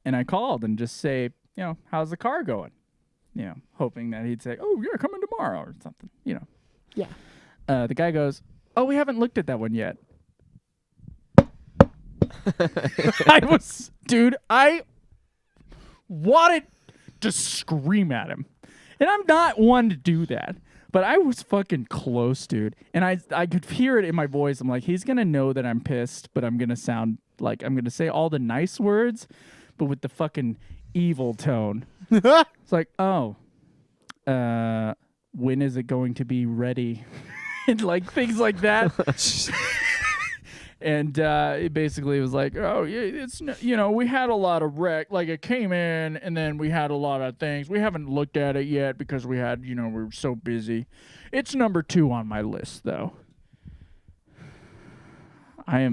and I called and just say, how's the car going? hoping that he'd say, "Oh yeah, come in tomorrow" or something. Yeah. The guy goes, "Oh, we haven't looked at that one yet." I wanted to scream at him. And I'm not one to do that. But I was fucking close, dude. And I could hear it in my voice. I'm like, he's going to know that I'm pissed, but I'm going to sound like I'm going to say all the nice words, but with the fucking evil tone. It's like, oh, when is it going to be ready? And like things like that. And it basically was like, oh, yeah, it's, we had a lot of wreck. Like, it came in, and then we had a lot of things. We haven't looked at it yet because we had, we were so busy. It's number 2 on my list, though. I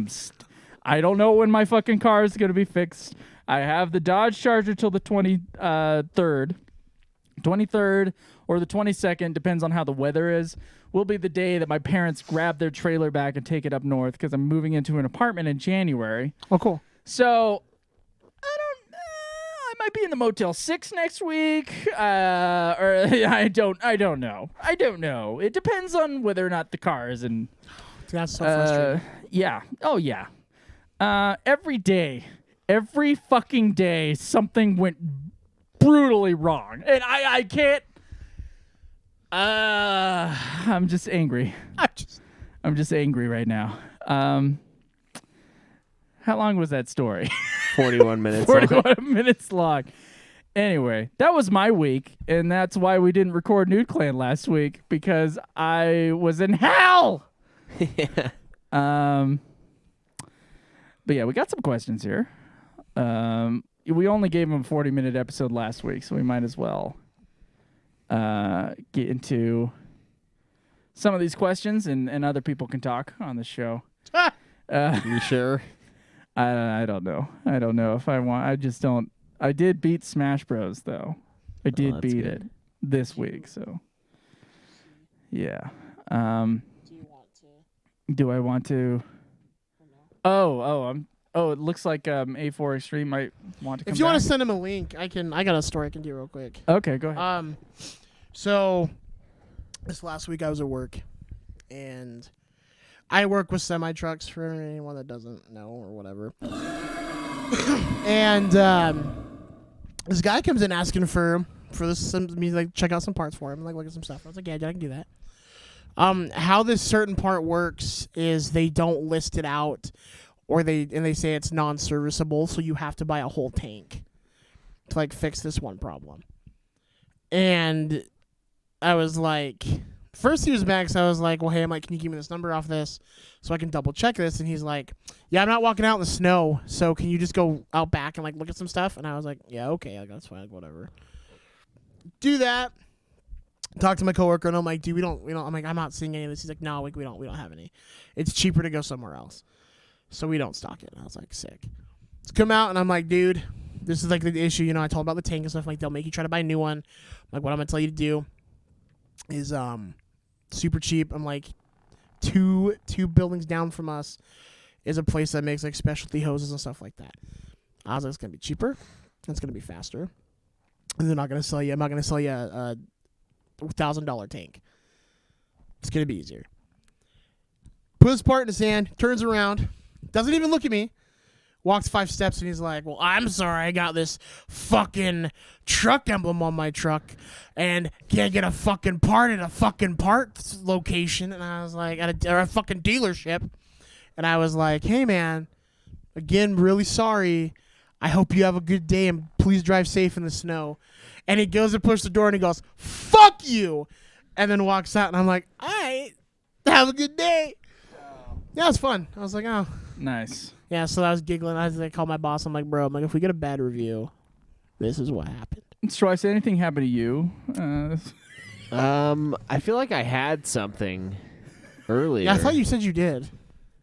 don't know when my fucking car is going to be fixed. I have the Dodge Charger till the 23rd or the 22nd, depends on how the weather is, will be the day that my parents grab their trailer back and take it up north because I'm moving into an apartment in January. Oh, cool. So I might be in the Motel 6 next week, or I don't know. It depends on whether or not the car is in. That's so frustrating. Yeah. Oh yeah. Every fucking day, something went brutally wrong, and I can't. I'm just angry. I'm just angry right now. How long was that story? 41 minutes. 41 minutes long. Anyway, that was my week, and that's why we didn't record Nude Clan last week, because I was in hell. Yeah. But yeah, we got some questions here. We only gave them a 40-minute episode last week, so we might as well get into some of these questions, and other people can talk on the show. You sure? I don't know. I don't know if I want. I just don't. I did beat Smash Bros, though. I did beat it this week, so yeah. Do I want to? It looks like A4 Extreme might want to come If you want back. to send him a link, I got a story I can do real quick. Okay, go ahead. So this last week I was at work, and I work with semi trucks for anyone that doesn't know or whatever. And this guy comes in asking for me like check out some parts for him, and like look at some stuff. I was like, yeah, I can do that. How this certain part works is they don't list it out, or they say it's non-serviceable, so you have to buy a whole tank to like fix this one problem. And I was like, first he was mad because I was like, well, hey, can you give me this number off this so I can double check this? And he's like, yeah, I'm not walking out in the snow, so can you just go out back and like look at some stuff? And I was like, yeah, okay, that's fine, whatever. Do that. Talk to my coworker, and I'm like, dude, we don't. I'm like, I'm not seeing any of this. He's like, no, we don't have any. It's cheaper to go somewhere else, so we don't stock it. And I was like, sick. Let's come out, and I'm like, dude, this is like the issue. I told about the tank and stuff. Like, they'll make you try to buy a new one. Like, what I'm gonna tell you to do is super cheap. I'm like, two buildings down from us is a place that makes like specialty hoses and stuff like that. I was like, it's gonna be cheaper. It's gonna be faster, and they're not gonna sell you. I'm not gonna sell you a $1,000 tank. It's gonna be easier. Put his part in his hand, turns around, doesn't even look at me, walks 5 steps, and he's like, well, I'm sorry, I got this fucking truck emblem on my truck and can't get a fucking part at a fucking parts location. And I was like, at a fucking dealership. And I was like, hey man, again, really sorry. I hope you have a good day and please drive safe in the snow. And he goes to push the door and he goes, fuck you, and then walks out. And I'm like, all right, have a good day. Yeah, it was fun. I was like, oh. Nice. Yeah, so I was giggling. I called my boss. I'm like, bro, if we get a bad review, this is what happened. Troy, anything happened to you? I feel like I had something earlier. Yeah, I thought you said you did.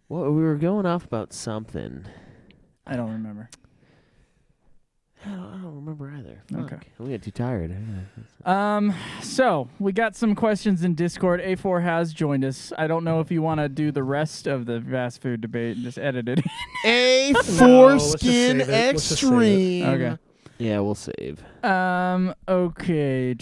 Well, we were going off about something. I don't remember. I don't remember either. Okay. Fuck. We got too tired. So we got some questions in Discord. A4 has joined us. I don't know if you want to do the rest of the fast food debate and just edit it. A No, foreskin let's just save it. Let's just save it. extreme. Okay. Yeah, we'll save. Okay.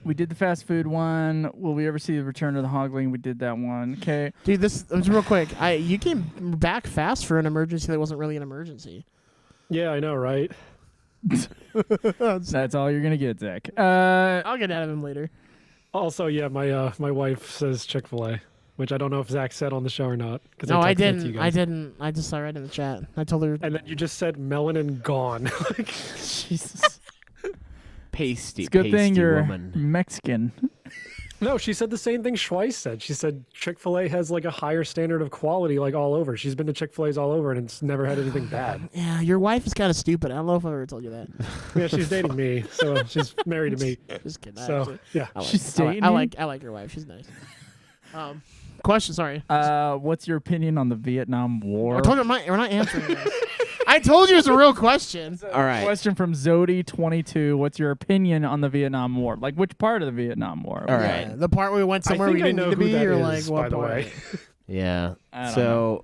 We did the fast food one. Will we ever see the Return of the Hogling? We did that one. Okay. Dude, this was real quick. You came back fast for an emergency that wasn't really an emergency. Yeah, I know, right? That's all you're gonna get, Zach. I'll get out of him later. Also, yeah, my wife says Chick-fil-A, which I don't know if Zach said on the show or not. No, I texted it to you didn't. guys. I didn't. I just saw right in the chat. I told her. And then you just said melanin gone. Like, Jesus. Pasty, It's a good thing pasty you're woman. Mexican. no, she said the same thing Schweiss said. She said Chick-fil-A has like a higher standard of quality, like all over. She's been to Chick-fil-A's all over, and it's never had anything bad. Yeah, your wife is kind of stupid. I don't know if I ever told you that. Yeah, she's dating me, so she's married to me. Just kidding. So yeah, She's I dating you? like your wife. She's nice. Question. Sorry. What's your opinion on the Vietnam War? I told you we're not answering this. I told you it's a real question. All right. Question from Zodi22. What's your opinion on the Vietnam War? Like, which part of the Vietnam War? All right. The part where we went somewhere I we think I didn't know need to who be, that or is, like what by the part? way. Yeah. I don't So,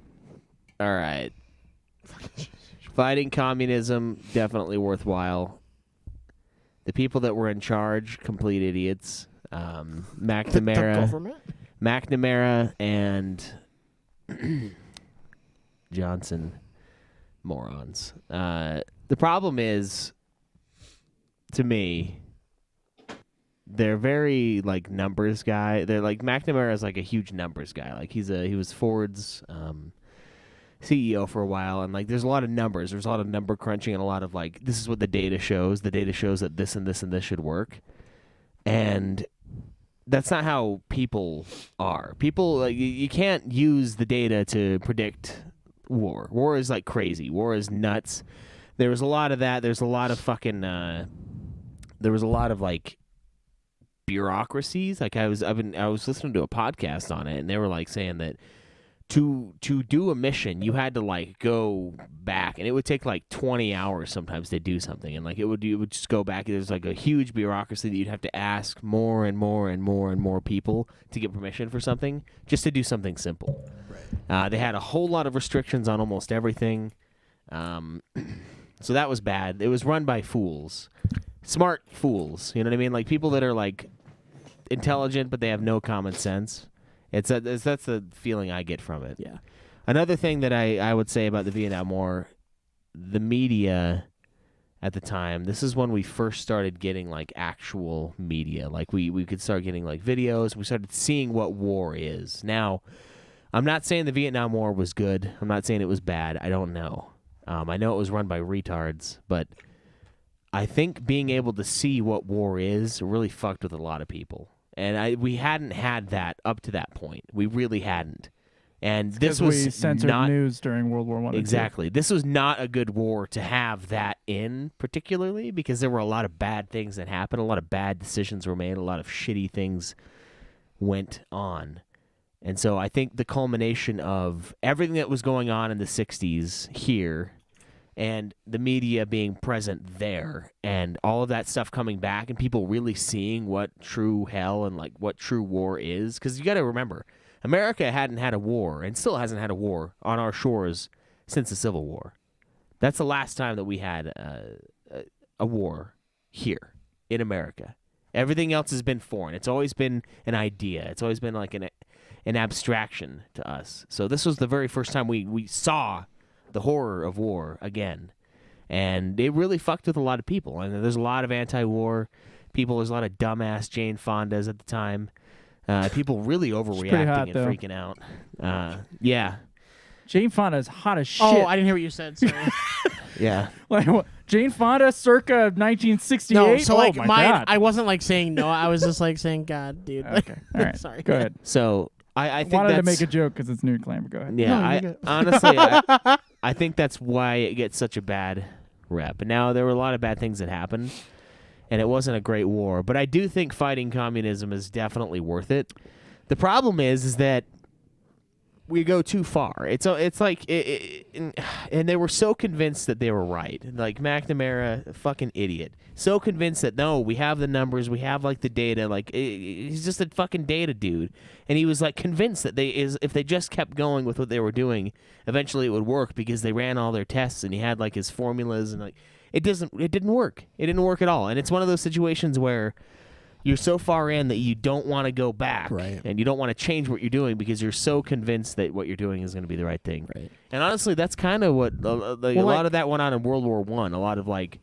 all right. Fighting communism, definitely worthwhile. The people that were in charge, complete idiots. The McNamara, government. and Johnson, morons. The problem is, to me, they're very like numbers guy. They're like McNamara is like a huge numbers guy. Like he was Ford's CEO for a while, and like there's a lot of numbers. There's a lot of number crunching and a lot of like this is what the data shows. The data shows that this and this and this should work, and that's not how people are. People like you can't use the data to predict war. War is like crazy. War is nuts. There was a lot of that. There's a lot of fucking. There was a lot of like bureaucracies. Like I was listening to a podcast on it, and they were like saying that to do a mission, you had to like go back, and it would take like 20 hours sometimes to do something, and like it would just go back. There's like a huge bureaucracy that you'd have to ask more and more and more and more people to get permission for something just to do something simple. Right. They had a whole lot of restrictions on almost everything. So that was bad. It was run by fools. Smart fools. You know what I mean? Like people that are like intelligent but they have no common sense. That's the feeling I get from it. Yeah. Another thing that I would say about the Vietnam War, the media at the time, this is when we first started getting like actual media. Like we could start getting like videos. We started seeing what war is. Now, I'm not saying the Vietnam War was good. I'm not saying it was bad. I don't know. I know it was run by retards, but I think being able to see what war is really fucked with a lot of people. And we hadn't had that up to that point. We really hadn't. And this was we censored not news during World War I. exactly. This was not a good war to have that in, particularly because there were a lot of bad things that happened. A lot of bad decisions were made. A lot of shitty things went on. And so I think the culmination of everything that was going on in the 60s here and the media being present there and all of that stuff coming back and people really seeing what true hell and like what true war is. Because you got to remember, America hadn't had a war and still hasn't had a war on our shores since the Civil War. That's the last time that we had a war here in America. Everything else has been foreign. It's always been an idea. It's always been like an abstraction to us. So this was the very first time we saw the horror of war again. And it really fucked with a lot of people. And there's a lot of anti-war people. There's a lot of dumbass Jane Fondas at the time. People really overreacting hot, and though. freaking out. Yeah. Jane Fonda is hot as shit. Oh, I didn't hear what you said. Sorry. Yeah. Like, what? Jane Fonda, circa 1968. No, so like oh my mine, God. I wasn't like saying no. I was just like saying, God, dude. Okay, all right. Sorry. Go ahead. So I think Wanted that's... to make a joke because it's nuclear. But go ahead. Yeah, No, I you're good. honestly, I think that's why it gets such a bad rep. Now, there were a lot of bad things that happened, and it wasn't a great war. But I do think fighting communism is definitely worth it. The problem is that we go too far. It's like, and they were so convinced that they were right. Like McNamara, fucking idiot, so convinced that no, we have the numbers, we have like the data. Like he's just a fucking data dude, and he was like convinced that if they just kept going with what they were doing, eventually it would work because they ran all their tests and he had like his formulas and like it didn't work. It didn't work at all, and it's one of those situations where you're so far in that you don't want to go back, Right. and you don't want to change what you're doing because you're so convinced that what you're doing is going to be the right thing. Right. And honestly, that's kind of what a lot of that went on in World War I. A lot of like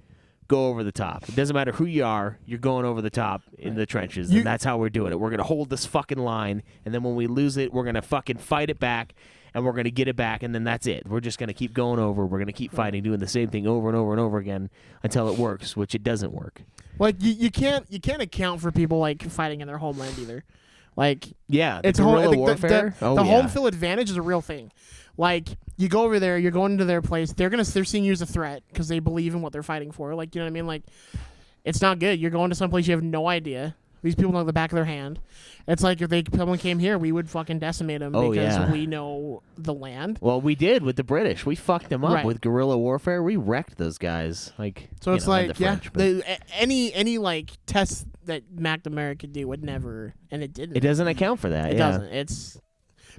go over the top. It doesn't matter who you are, you're going over the top in the trenches, and that's how we're doing it. We're going to hold this fucking line, and then when we lose it, we're going to fucking fight it back, and we're going to get it back, and then that's it. We're just going to keep going over. We're going to keep fighting, doing the same thing over and over and over again until it works, which it doesn't work. Like you can't account for people like fighting in their homeland either. Like Yeah, it's guerrilla home, warfare. The home field advantage is a real thing. Like you go over there, you're going into their place. They're seeing you as a threat because they believe in what they're fighting for. Like you know what I mean? Like it's not good. You're going to some place you have no idea. These people know the back of their hand. It's like if someone came here, we would fucking decimate them because we know the land. Well, we did with the British. We fucked them up Right. with guerrilla warfare. We wrecked those guys. Like So it's and like the French, but any like test that McNamara could do would never, and it didn't. it doesn't account for that. It doesn't. It's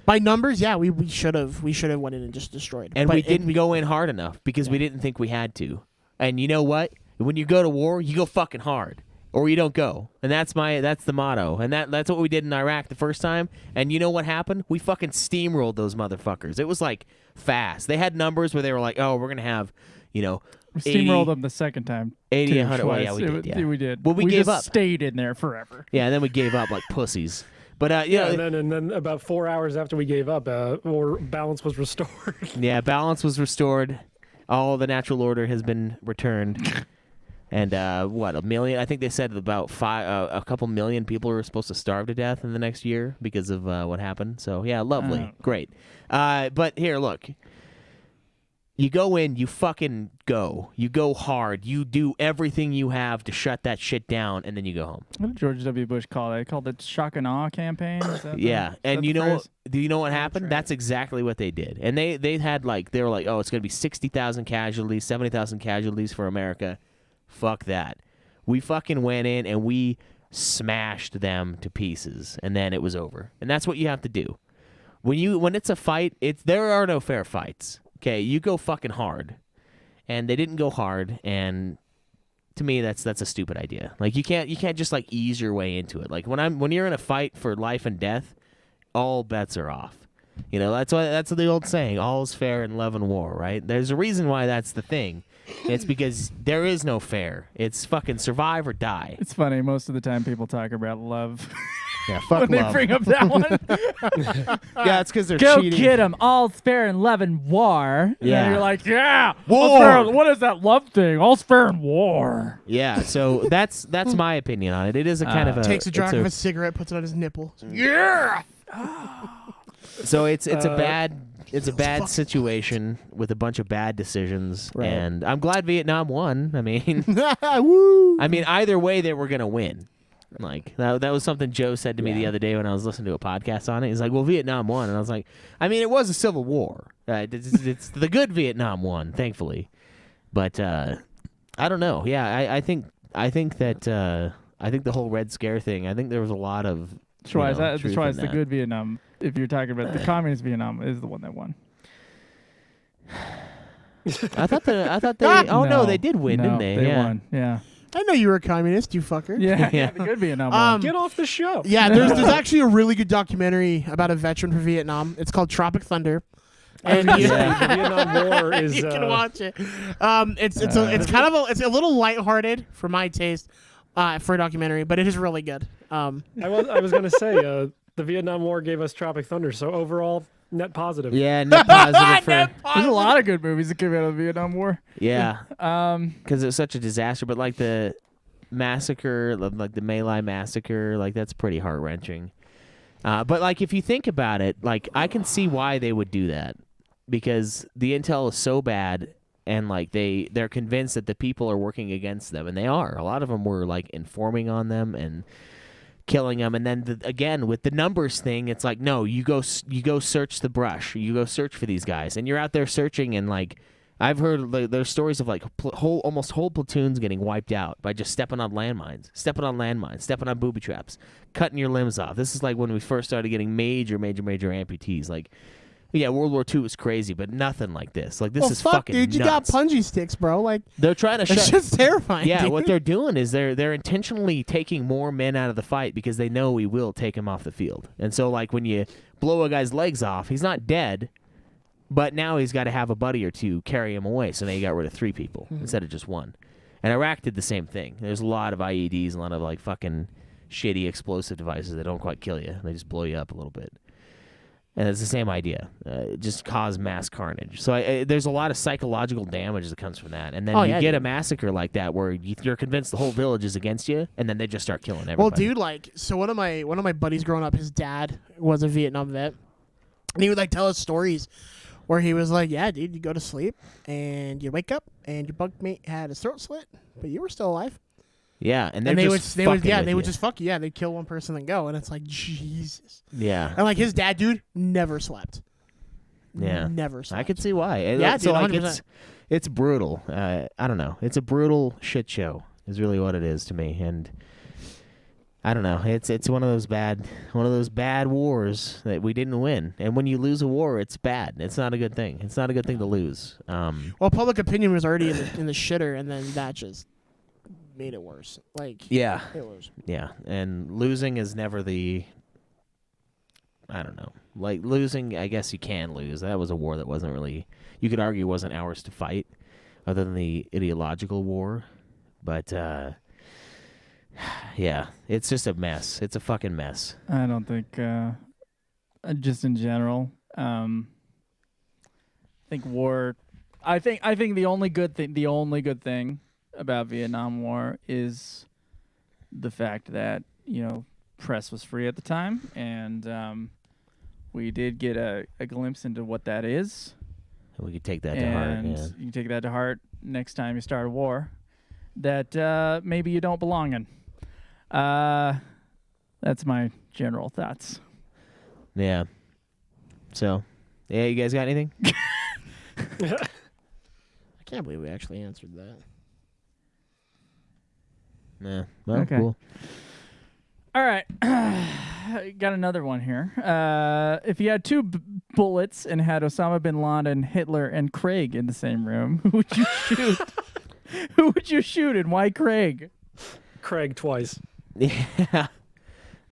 by numbers. Yeah, we should have went in and just destroyed. And But we didn't go in hard enough because we didn't think we had to. And you know what? When you go to war, you go fucking hard. Or you don't go. And that's the motto. And that's what we did in Iraq the first time. And you know what happened? We fucking steamrolled those motherfuckers. It was like fast. They had numbers where they were like, oh, we're going to have, We steamrolled them the second time. 80, too, 100. Well, yeah, twice. we did. Yeah. We did. Well, we just gave up. stayed in there forever. Yeah, and then we gave up like pussies. But yeah, and then about 4 hours after we gave up, balance was restored. yeah, balance was restored. All the natural order has been returned. And what, 1 million? I think they said about a couple million people are supposed to starve to death in the next year because of what happened. So yeah, lovely, great. But here, look. You go in, you fucking go. You go hard. You do everything you have to shut that shit down, and then you go home. What did George W. Bush call it? He called it shock and awe campaign. Is that Yeah, and do you know what happened? That's exactly what they did. And they were like, oh, it's gonna be 60,000 casualties, 70,000 casualties for America. Fuck that. We fucking went in and we smashed them to pieces, and then it was over. And that's what you have to do. When it's a fight, there are no fair fights. Okay, you go fucking hard. And they didn't go hard, and to me that's a stupid idea. Like you can't just like ease your way into it. Like when you're in a fight for life and death, all bets are off. That's the old saying, all's fair in love and war, right? There's a reason why that's the thing. It's because there is no fair. It's fucking survive or die. It's funny. Most of the time people talk about love. Yeah, fuck when love. they bring up that one. Yeah, it's because they're Go cheating. get them. All's fair in love and war. Yeah. And you're like, yeah. War. What is that love thing? All's fair in war. Yeah, so that's my opinion on it. It is a kind of a takes a drag of a cigarette, puts it on his nipple. yeah. So it's a bad situation with a bunch of bad decisions, Right. and I'm glad Vietnam won. I mean, Woo! either way they were gonna win. Like that was something Joe said to me the other day when I was listening to a podcast on it. He's like, "Well, Vietnam won," and I was like, "I mean, it was a civil war. It's the good Vietnam won, thankfully." But I don't know. Yeah, I think that the whole Red Scare thing. I think there was a lot of That's why truth in the that. good Vietnam. If you're talking about the communist Vietnam, is the one that won. I thought they. Oh no, they did win, didn't they? They yeah. won. Yeah. I know you were a communist, you fucker. Yeah. Yeah. The good Vietnam won. Get off the show. Yeah, there's actually a really good documentary about a veteran from Vietnam. It's called Tropic Thunder. And The Vietnam War is. you can watch it. It's a little lighthearted for my taste for a documentary, but it is really good. I was going to say the Vietnam War gave us Tropic Thunder, so overall net positive. Yeah, net positive for There's a lot of good movies that came out of the Vietnam War. yeah, because it was such a disaster. But like the massacre, like the My Lai massacre, like that's pretty heart wrenching. But like if you think about it, like I can see why they would do that because the intel is so bad. And like they're convinced that the people are working against them, and they are. A lot of them were like informing on them and killing them. And then again with the numbers thing, it's like, no, you go search the brush, you go search for these guys, and you're out there searching, and like I've heard there's stories of like almost whole platoons getting wiped out by just stepping on landmines, stepping on booby traps, cutting your limbs off. This is like when we first started getting major amputees. Like, yeah, World War II was crazy, but nothing like this. Like, this is fucking dude. You nuts. got punji sticks, bro. Like, they're trying to that shit's terrifying. Yeah, dude. what they're doing is they're intentionally taking more men out of the fight because they know we will take him off the field. And so, like, when you blow a guy's legs off, he's not dead. But now he's got to have a buddy or two carry him away, so now you got rid of 3 people instead of just 1. And Iraq did the same thing. There's a lot of IEDs, a lot of like fucking shitty explosive devices that don't quite kill you. They just blow you up a little bit. And it's the same idea. Just cause mass carnage. So there's a lot of psychological damage that comes from that. And then you get a massacre like that where you're convinced the whole village is against you, and then they just start killing everybody. Well, dude, like, so one of my buddies growing up, his dad was a Vietnam vet, and he would like tell us stories where he was like, yeah, dude, you go to sleep and you wake up and your bunkmate had his throat slit, but you were still alive. Yeah, and they would just just fuck you. Yeah, they'd kill one person and go, and it's like, Jesus. Yeah. And like his dad, dude, never slept. Yeah. Never slept. I could see why. Yeah, so dude, like 100%. it's brutal. I don't know. It's a brutal shit show is really what it is to me. And I don't know. It's one of those bad wars that we didn't win. And when you lose a war, it's bad. It's not a good thing. It's not a good thing to lose. Well, public opinion was already in the shitter, and then that just made it worse. Like, yeah. it was. Yeah. And losing is never the I don't know. Like losing, I guess you can lose. That was a war that wasn't really, you could argue wasn't ours to fight other than the ideological war. But yeah, it's just a mess. It's a fucking mess. I don't think, just in general, I think war. I think the only good thing about Vietnam War is the fact that press was free at the time, and we did get a glimpse into what that is. And we could take that to heart. Yeah. You can take that to heart next time you start a war that maybe you don't belong in. That's my general thoughts. Yeah. So, yeah, you guys got anything? I can't believe we actually answered that. Yeah. Well, Okay. cool. All right. Got another one here. If you had 2 bullets and had Osama bin Laden, Hitler, and Craig in the same room, who would you shoot? Who would you shoot, and why Craig? Craig twice. Yeah.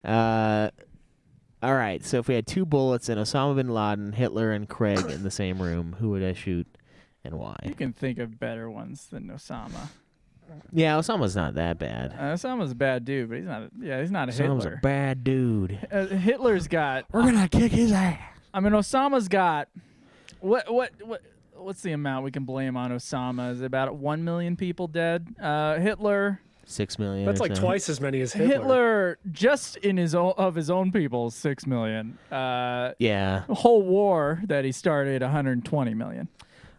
All right. So if we had 2 bullets and Osama bin Laden, Hitler, and Craig in the same room, who would I shoot and why? You can think of better ones than Osama. Yeah, Osama's not that bad. Osama's a bad dude, but he's not. He's not a Osama's Hitler. a bad dude. Hitler's got. We're gonna kick his ass. I mean, Osama's got. What's the amount we can blame on Osama? Is it about 1 million people dead? Hitler. 6 million. That's or like so. twice as many as Hitler. Hitler, just in his own people, 6 million. Yeah. The whole war that he started, 120 million.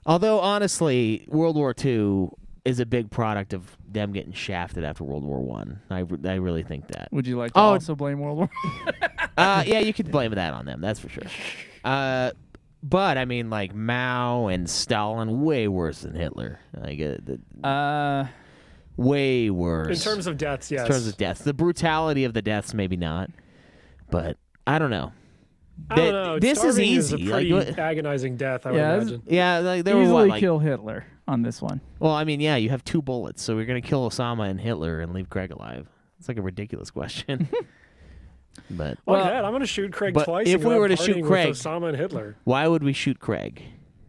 Although honestly, World War II is a big product of them getting shafted after World War One. I really think that. Would you like to also blame World War? Yeah, you could blame that on them. That's for sure. But I mean, like Mao and Stalin, way worse than Hitler. Like, way worse. In terms of deaths, yes. In terms of deaths, the brutality of the deaths, maybe not. But I don't know. I don't know. This is Starving easy. Is a pretty Like, agonising death, I would Yeah, imagine. yeah, like there Easily were what, like, kill Hitler on this one. well, I mean, yeah, you have 2 bullets, so we're gonna kill Osama and Hitler and leave Craig alive. It's like a ridiculous question. But Well, Well, I'm going to shoot Craig but twice. if and go we out were to shoot partying with Craig- Osama and Hitler, why would we shoot Craig?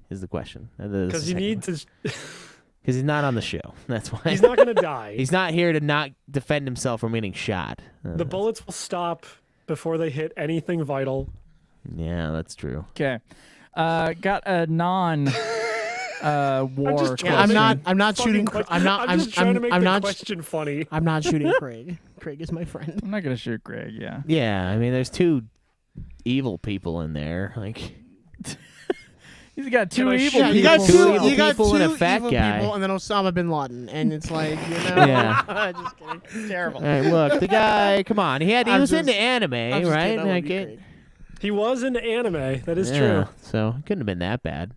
Is the question. because you need to. because he's not on the show. That's why He's not going to die. he's not here to not defend himself from getting shot. The bullets will stop before they hit anything vital. Yeah, that's true. Okay. Got a non war just Yeah, I'm Question. not shooting. I'm just trying to make I'm the not. question funny. I'm not shooting Craig. Craig is my friend. I'm not gonna shoot Craig. Yeah. Yeah, I mean, there's 2 evil people in there. Like, He's got two Can I evil Yeah, people. you got Two two. evil You got people two and a fat evil guy. people, and then Osama bin Laden, and it's like Yeah. just kidding. Terrible. All right, look, the guy. Come on, he I'm was just- into anime, I'm just right? kidding, that would Like be it- great. He was into anime. That is yeah, true. so it couldn't have been that bad.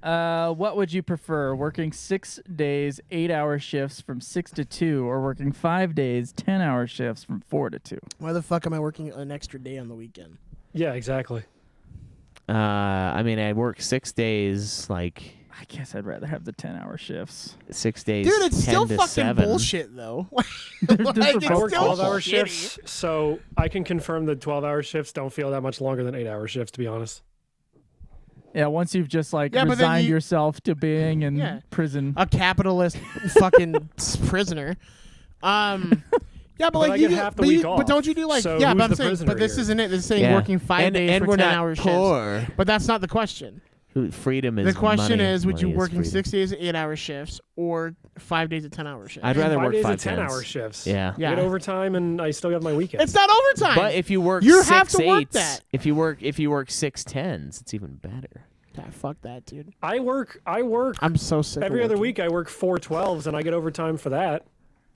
What would you prefer, working 6 days, 8-hour shifts from 6 to 2, or working 5 days, 10-hour shifts from 4 to 2? Why the fuck am I working an extra day on the weekend? Yeah, exactly. I mean, I work 6 days, like I guess I'd rather have the 10-hour shifts. 6 days. Dude, it's 10 still to fucking 7. bullshit though. just Like, a it's I work still 12-hour shitty. shifts, so I can confirm that 12-hour shifts don't feel that much longer than 8-hour shifts, to be honest. Yeah, once you've just like Yeah, but then resigned you- yourself to being in Yeah. prison. A capitalist fucking prisoner. Yeah, but But like I you get do, half the but, week you, but off. don't you do like So yeah? who's But I'm the saying, prisoner but this here? isn't it. This is saying Yeah. working 5 days and for we're 10-hour not shifts. poor. But that's not the question. Freedom is The question money. is, would you Money is working freedom. 6 days at 8-hour shifts or 5 days at 10-hour shifts? I'd rather 5 work days 5 at 10-hour tens. shifts. Yeah. Yeah. I get overtime, and I still have my weekend. It's not overtime. But if you work You 6 have to work 8s, that. if you work 6 10s, it's even better. Yeah, fuck that, dude. I work I'm so sick. every of other working. week. I work 4 12s, and I get overtime for that.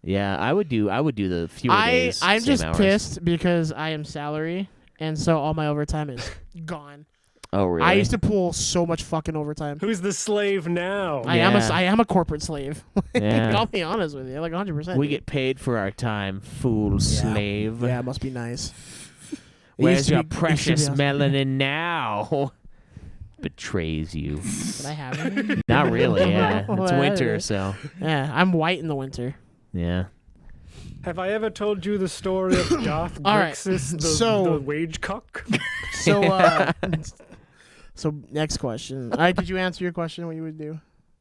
Yeah, I would do the fewer days. I'm same just hours. pissed because I am salary, and so all my overtime is gone. Oh really? I used to pull so much fucking overtime. Who's the slave now? I Yeah. am a corporate slave. Yeah. I'll be honest with you, like 100%. We get paid for our time, fool slave. Yeah, it must be nice. It Where's used to your be- it used to be precious awesome. melanin now? Betrays you. Did I have it? Not really. Yeah, it's Well, winter, so Yeah, I'm white in the winter. yeah. Have I ever told you the story of Darth All right, Grixis, so- the wage cock? So next question. All right, did you answer your question? What you would do?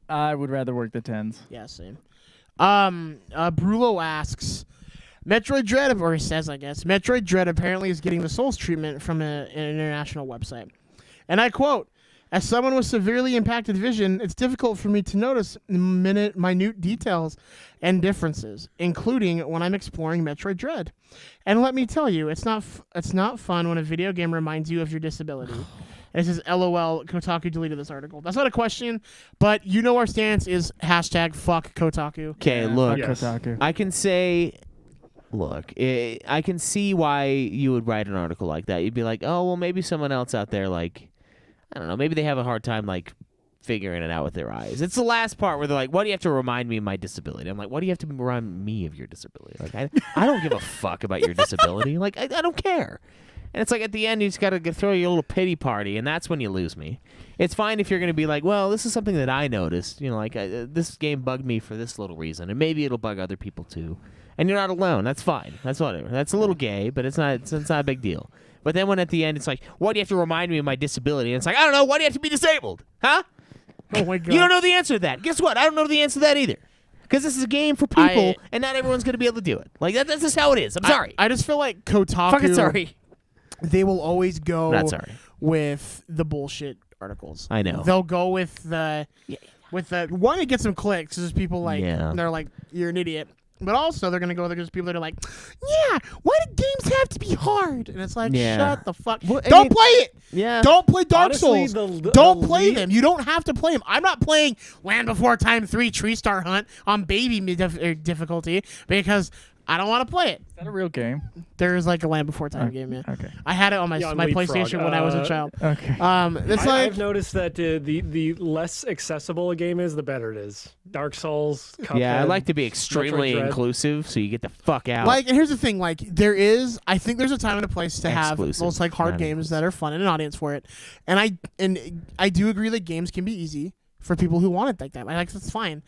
I would rather work the 10s. Yeah, same. Brulo asks, Metroid Dread, or he says, I guess, Metroid Dread apparently is getting the Souls treatment from an international website. And I quote, as someone with severely impacted vision, it's difficult for me to notice minute details and differences, including when I'm exploring Metroid Dread. And let me tell you, it's not fun when a video game reminds you of your disability. And it says, LOL, Kotaku deleted this article. That's not a question, but you know our stance is hashtag fuck Kotaku. Okay, Yeah, look. fuck Kotaku. I can say, look, I can see why you would write an article like that. You'd be like, oh, well, maybe someone else out there, like, I don't know, maybe they have a hard time, like, figuring it out with their eyes. It's the last part where they're like, why do you have to remind me of my disability? I'm like, why do you have to remind me of your disability? Like, I don't give a fuck about your disability. Like, I don't care. And it's like at the end, you just got to throw your little pity party, and that's when you lose me. It's fine if you're going to be like, well, this is something that I noticed. You know, like, this game bugged me for this little reason, and maybe it'll bug other people too. And you're not alone. That's fine. That's whatever. That's a little gay, but it's not a big deal. But then when at the end, it's like, why do you have to remind me of my disability? And it's like, I don't know. Why do you have to be disabled? Huh? Oh my god. You don't know the answer to that. Guess what? I don't know the answer to that either. Because this is a game for people, and not everyone's going to be able to do it. Like, that's just how it is. I'm sorry. I just feel like Kotaku. Fucking sorry. They will always go Not sorry. with the bullshit articles. I know. They'll go with the one that gets some clicks. Is people like Yeah. they're like, you're an idiot. But also they're gonna go with people that are like, yeah, why do games have to be hard? And it's like, Yeah. shut the fuck. Well, I Don't mean- play it. Yeah. Don't play Dark Honestly, Souls. the Don't play lead- them. You don't have to play them. I'm not playing Land Before Time 3 Tree Star Hunt on baby difficulty because I don't want to play it. Is that a real game? There is like a Land Before Time game, yeah. Okay. I had it on my Yeah, on my Leapfrog. PlayStation when I was a child. Okay. It's like I've noticed that the less accessible a game is, the better it is. Dark Souls, Cuphead, Yeah, I like to be extremely Metroid Dread. inclusive, so you get the fuck out. and here's the thing, like I think there's a time and a place to have Exclusive, those like hard not games that are fun and an audience for it. And I do agree that games can be easy for people who want it like that. Like that's fine.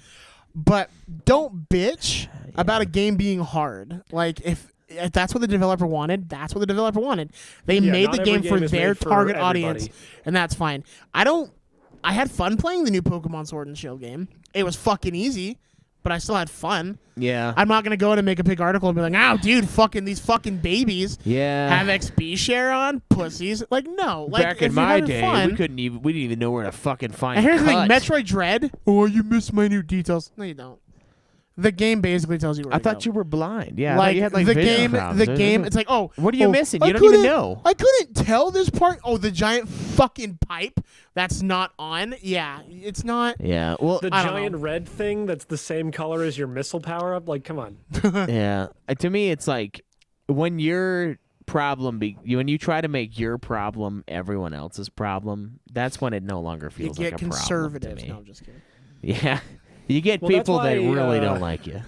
But don't bitch about a game being hard. Like if that's what the developer wanted, that's what the developer wanted. They Yeah, made not the every game game for is their made for target everybody. audience, and that's fine. I had fun playing the new Pokemon Sword and Shield game. It was fucking easy, but I still had fun. yeah. I'm not gonna go in and make a big article and be like, "Oh, dude, fucking these fucking babies Yeah. have XP share on pussies." Like, no. Like, Back if in you're my having day, fun, we didn't even know where to fucking find And here's the thing: cut. Metroid Dread. Oh, you missed minute details. No, you don't. The game basically tells you where I to thought go. you were blind. Yeah, I thought Like you had like the vision game, problems. the game. It's like, oh, What are you oh, missing? I You don't even couldn't- know. I couldn't tell this part. Oh, the giant fucking pipe that's not on. Yeah, it's not. Yeah. Well, The I don't giant know. red thing that's the same color as your missile power up. Like, come on. yeah. To me, it's like when your problem, when you try to make your problem everyone else's problem, that's when it no longer You feels get like a conservative. problem to No, me. I'm just kidding. Yeah. You get Well, that's people that why, really don't like you.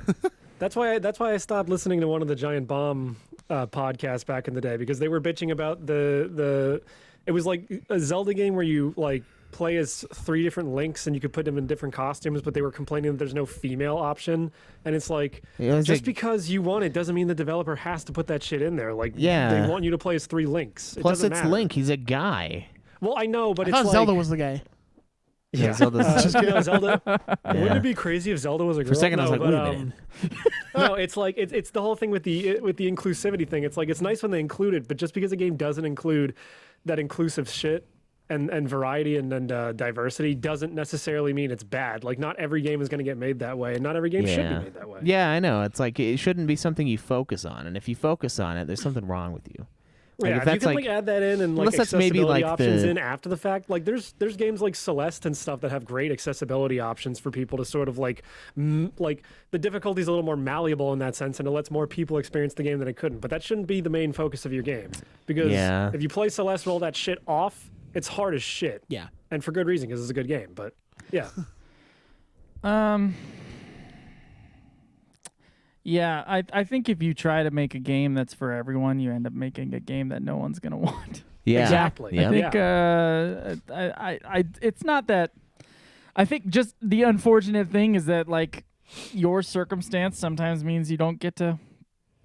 That's why I stopped listening to one of the Giant Bomb podcasts back in the day, because they were bitching about the it was like a Zelda game where you like play as 3 different Links and you could put them in different costumes, but they were complaining that there's no female option. And it's like, It was just like- because you want it doesn't mean the developer has to put that shit in there. Like, Yeah. they want you to play as 3 Links. It Plus, doesn't it's matter. Link. He's a guy. Well, I know, but I it's thought like Zelda was the guy. Yeah, Zelda's Zelda. Yeah. Wouldn't it be crazy if Zelda was a girl? For a second, I was No, like, but, wait a minute. No, it's like it's the whole thing with the inclusivity thing. It's like it's nice when they include it, but just because a game doesn't include that inclusive shit and variety and diversity doesn't necessarily mean it's bad. Like, not every game is going to get made that way, and not every game should be made that way. Yeah, I know. It's like it shouldn't be something you focus on, and if you focus on it, there's something wrong with you. Like, Yeah, if if you that's can like, add that in and like unless that's maybe accessibility like options the- in after the fact, like there's games like Celeste and stuff that have great accessibility options for people to sort of like like the difficulty is a little more malleable in that sense, and it lets more people experience the game than it couldn't. But that shouldn't be the main focus of your game, because Yeah. if you play Celeste with all that shit off, it's hard as shit. Yeah. And for good reason, because it's a good game. But yeah, Yeah, I think if you try to make a game that's for everyone, you end up making a game that no one's gonna want. yeah, exactly. Yeah. I think it's not that. I think just the unfortunate thing is that like your circumstance sometimes means you don't get to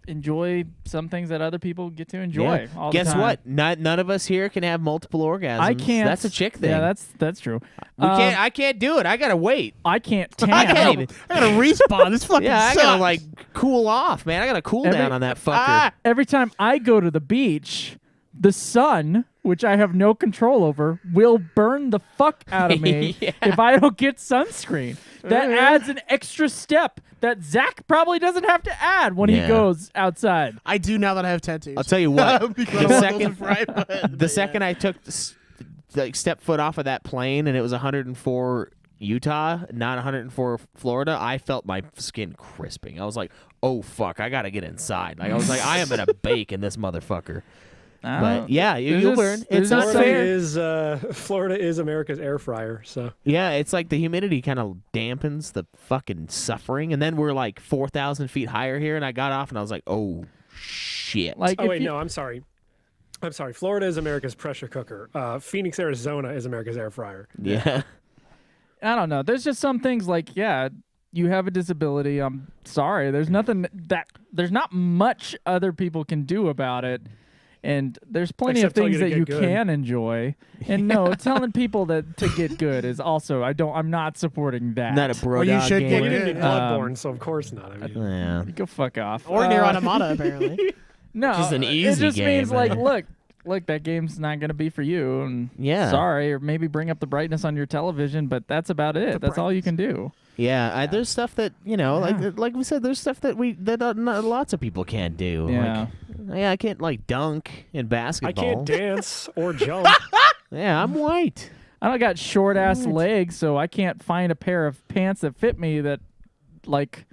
enjoy some things that other people get to enjoy. Yeah. All the Guess time. what? None of us here can have multiple orgasms. I can't. That's a chick thing. Yeah, that's true. we can't. I can't do it. I gotta wait. I can't tan. I can't even. I gotta respawn. This fucking Yeah, I sucks. gotta like cool off, man. I gotta cool down on that fucker. Every time I go to the beach, the sun, which I have no control over, will burn the fuck out of me Yeah. if I don't get sunscreen. That adds an extra step that Zach probably doesn't have to add when he Yeah. goes outside. I do now that I have tattoos. I'll tell you what. Because the I want second, those fried, but the second I took like step foot off of that plane and it was 104 Utah, not 104 Florida, I felt my skin crisping. I was like, "Oh fuck, I gotta get inside." Like I was like, "I am gonna bake in this motherfucker." But yeah, you'll learn. It's not Florida is America's air fryer. So Yeah, it's like the humidity kind of dampens the fucking suffering, and then we're like 4,000 feet higher here, and I got off and I was like, "Oh shit!" Like, oh if wait, you- no, I'm sorry. Florida is America's pressure cooker. Phoenix, Arizona is America's air fryer. yeah, I don't know. There's just some things like, yeah, you have a disability. I'm sorry. There's not much other people can do about it. And there's plenty Except of tell things you to that you get good. can enjoy. And no, telling people that to get good is also I'm not supporting that. not a bro Well, you dog should game. get Well, you Yeah. didn't need Bloodborne, so of course not. I mean, Yeah. Go fuck off. or near Uh, Automata, apparently. No, Just an it easy just means game, like, man. look, that game's not gonna be for you. And Yeah. sorry, or maybe bring up the brightness on your television, but that's about it. That's all you can do. Yeah, there's stuff that Yeah. like we said, there's stuff that not lots of people can't do. Yeah. Like, I can't like dunk in I basketball. can't dance or jump. Yeah, I'm white. I don't got short ass legs, so I can't find a pair of pants that fit me that like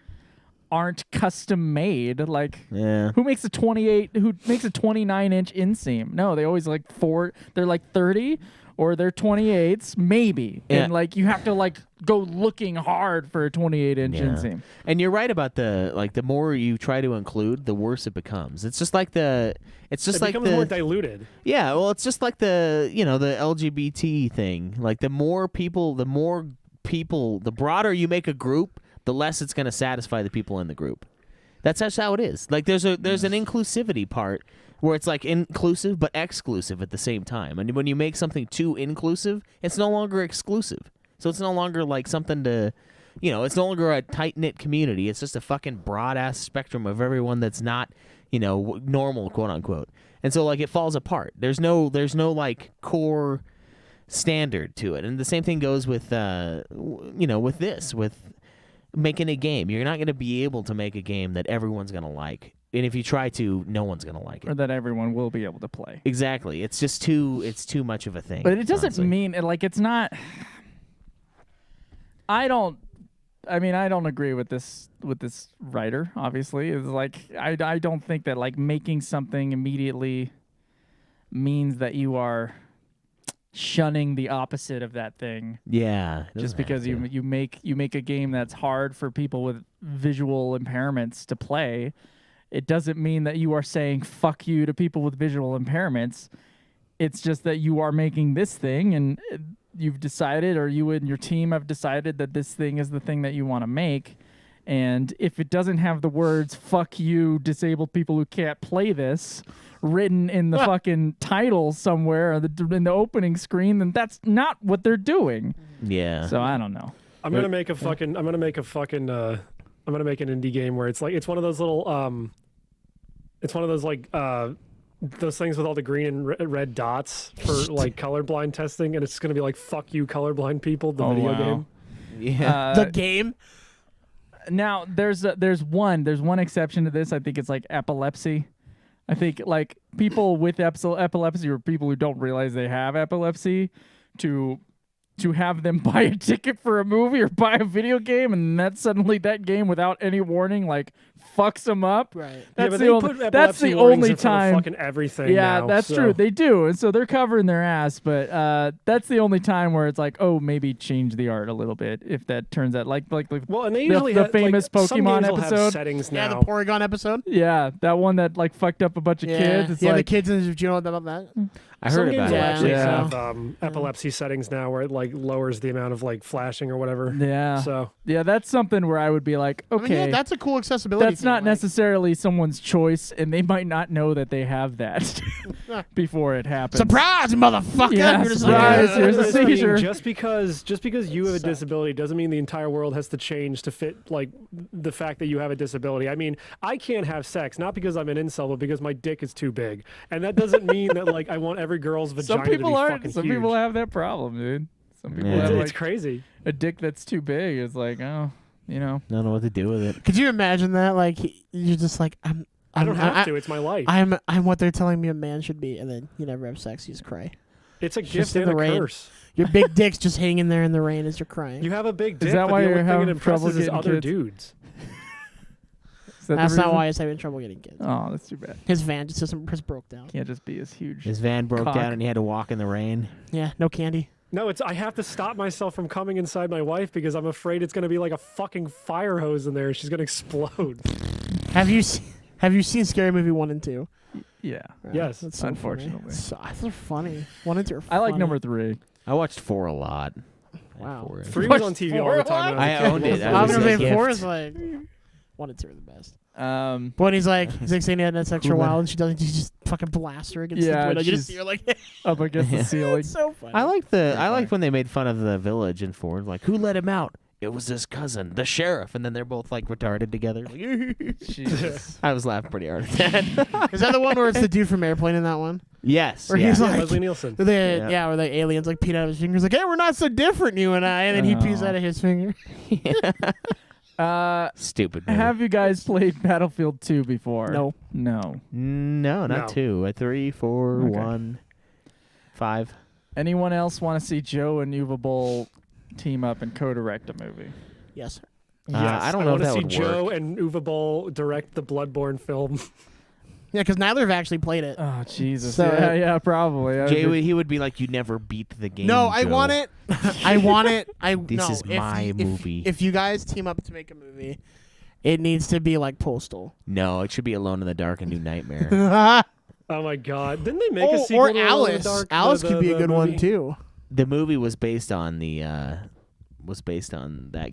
aren't custom made. Like Yeah. who makes a 29-inch inseam? No, they always they're like 30 or they're 28s maybe. Yeah. And like you have to like go looking hard for a 28-inch Yeah. inseam. And you're right about the more you try to include, the worse it becomes. It's just like It becomes more diluted. Yeah, well, it's just like the LGBT thing. Like the broader you make a group, the less it's going to satisfy the people in the group. That's just how it is. Like there's an inclusivity part where it's like inclusive but exclusive at the same time. And when you make something too inclusive, it's no longer exclusive. So it's no longer like something to, it's no longer a tight-knit community. It's just a fucking broad-ass spectrum of everyone that's not, normal, quote-unquote. And so, like, it falls apart. There's no like, core standard to it. And the same thing goes with, with this. With making a game. You're not going to be able to make a game that everyone's going to like. And if you try to, no one's going to like Or it. that everyone will be able to play. Exactly. It's just too much of a thing. But it doesn't honestly. mean like it's not. I don't agree with this writer. Obviously, it's like I don't think that like making something immediately means that you are shunning the opposite of that thing. Yeah. it Just doesn't because have to. you make a game that's hard for people with visual impairments to play, it doesn't mean that you are saying fuck you to people with visual impairments. It's just that you are making this thing and you've decided, or you and your team have decided that this thing is the thing that you want to make. And if it doesn't have the words fuck you disabled people who can't play this written in the fucking title somewhere or in the opening screen, then that's not what they're doing. Yeah. So I don't know. I'm gonna make an indie game where it's like it's one of those little it's one of those like those things with all the green and red dots for like colorblind testing, and it's gonna be like fuck you colorblind people, the video game. Yeah. The game. Now there's one exception to this. I think it's like epilepsy. I think like people with epilepsy or people who don't realize they have epilepsy to have them buy a ticket for a movie or buy a video game, and that suddenly that game without any warning like fucks them up. Right. That's but the they only. put That's epilepsy the warnings only in front of time. fucking everything. Yeah, now, that's so. true. They do, and so they're covering their ass. But that's the only time where it's like, oh, maybe change the art a little bit if that turns out like Well, and they the usually famous like, some Pokemon games will have episode. settings Yeah, now. the Porygon episode. Yeah, that one that like fucked up a bunch of kids. It's yeah, like the kids. Do you know about that? I Some heard games about will it. actually Yeah. have epilepsy settings now where it like lowers the amount of like flashing or whatever. yeah, So yeah. That's something where I would be like, I mean, okay, yeah, that's a cool accessibility. that's thing, not like- necessarily someone's choice, and they might not know that they have that before it happens. Surprise, motherfucker! Yeah, You're just surprise, Like, here's a It's being- seizure. Just because you have a disability doesn't mean the entire world has to change to fit like the fact that you have a disability. I mean, I can't have sex not because I'm an incel, but because my dick is too big, and that doesn't mean that like I want every girl's vagina Some people to be aren't. fucking Some huge. people have that problem, dude. Some people Yeah. have It's like crazy. a dick that's too big. It's like, oh, you know. I don't know what to do with it. Could you imagine that? Like you're just like I don't have to. It's my life. I'm what they're telling me a man should be, and then you never have sex. You just cry. It's a just gift in and the a rain. curse. Your big dick's just hanging there in the rain as you're crying. You have a big dick, Is that but why the you're only thing having it trouble impresses is getting other kids? dudes. Is that the That's not reason? why he's having trouble getting kids. Oh, that's too bad. His van just broke down. Can't just be as huge. His van broke Cock. down and he had to walk in the rain. Yeah, no candy. No, it's I have to stop myself from coming inside my wife because I'm afraid it's going to be like a fucking fire hose in there. She's going to explode. Have you seen Scary Movie 1 and 2? Yeah. Yes. That's so Unfortunately. funny. They're funny. 1 and 2 are I like funny. number 3. I watched 4 a lot. Wow. 4. 3 was on TV all the time. when I was a kid. owned it. I was was gonna a say 4 gift. is like 1 and 2 are the best. Um, But when he's like saying he had sex for a Cool, while and she doesn't, you just fucking blast her against Yeah, the window. You just she's- see her like, up against the ceiling. it's so funny. I liked funny. when they made fun of the village in 4. Like, who let him out? It was his cousin, the sheriff, and then they're both like retarded together. Jesus. I was laughing pretty hard at that. Is that the one where it's the dude from Airplane in that one? Yes. Where yeah. he's Yeah, like, Leslie Nielsen. where the aliens like peed out of his fingers, like, hey, we're not so different, you and I, and then he pees Oh. out of his finger. Stupid. Movie. Have you guys played Battlefield 2 before? No. No. No, not No. 2. 3, 4, Okay. 1, 5. Anyone else want to see Joe and Uva Bowl team up and co-direct a movie? Yes. Yes, I don't know if want to that see would Joe work. and Uwe Boll direct the Bloodborne film. Yeah, because neither have actually played it. Oh Jesus! So- yeah, probably. He would be like, you never beat the game. No, I Joe." want it. I want it. This is my movie. If you guys team up to make a movie, it needs to be like Postal. No, it should be Alone in the Dark, A New Nightmare. Oh my god! Didn't they make a sequel or to Alone in the Alice. Dark? Alice The- could be a the good one movie? too. The movie was based on that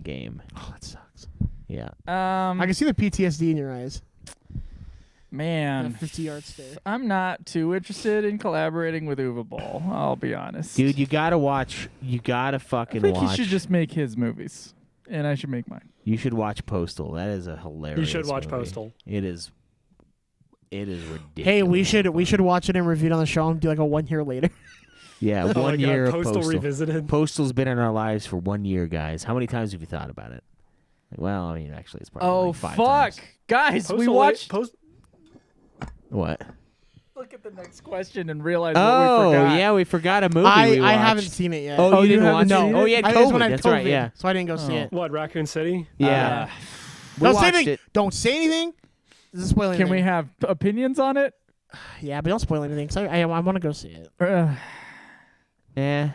game. Oh, that sucks. Yeah. I can see the PTSD in your eyes. Man, That 50-yard stare. I'm not too interested in collaborating with Uva Ball. I'll be honest, Dude, you gotta watch. You gotta I fucking think watch. he should just make his movies, and I should make mine. You should watch Postal. That is a hilarious. You should watch movie. Postal. It is ridiculous. Hey, we should watch it and review it on the show and do like a 1 year later. Yeah, Oh 1 my year god! of Postal Postal. revisited. Postal's been in our lives for 1 year, guys. How many times have you thought about it? Well, I mean, actually, it's probably Oh like 5 fuck, times. guys, we Postal watched. What? Look at the next question and realize what we Oh, forgot. yeah, we forgot a movie we I watched. haven't seen it yet. Oh, you didn't haven't watch seen it? it? Oh, yeah, It's when I COVID. had That's right, COVID, yeah. So I didn't go see Oh. it. What, Raccoon City? Yeah. We Don't say watched anything. it. Don't say anything. This is spoiling. Can we have opinions on it? Yeah, but don't spoil anything. Cause I want to go see it. Yeah.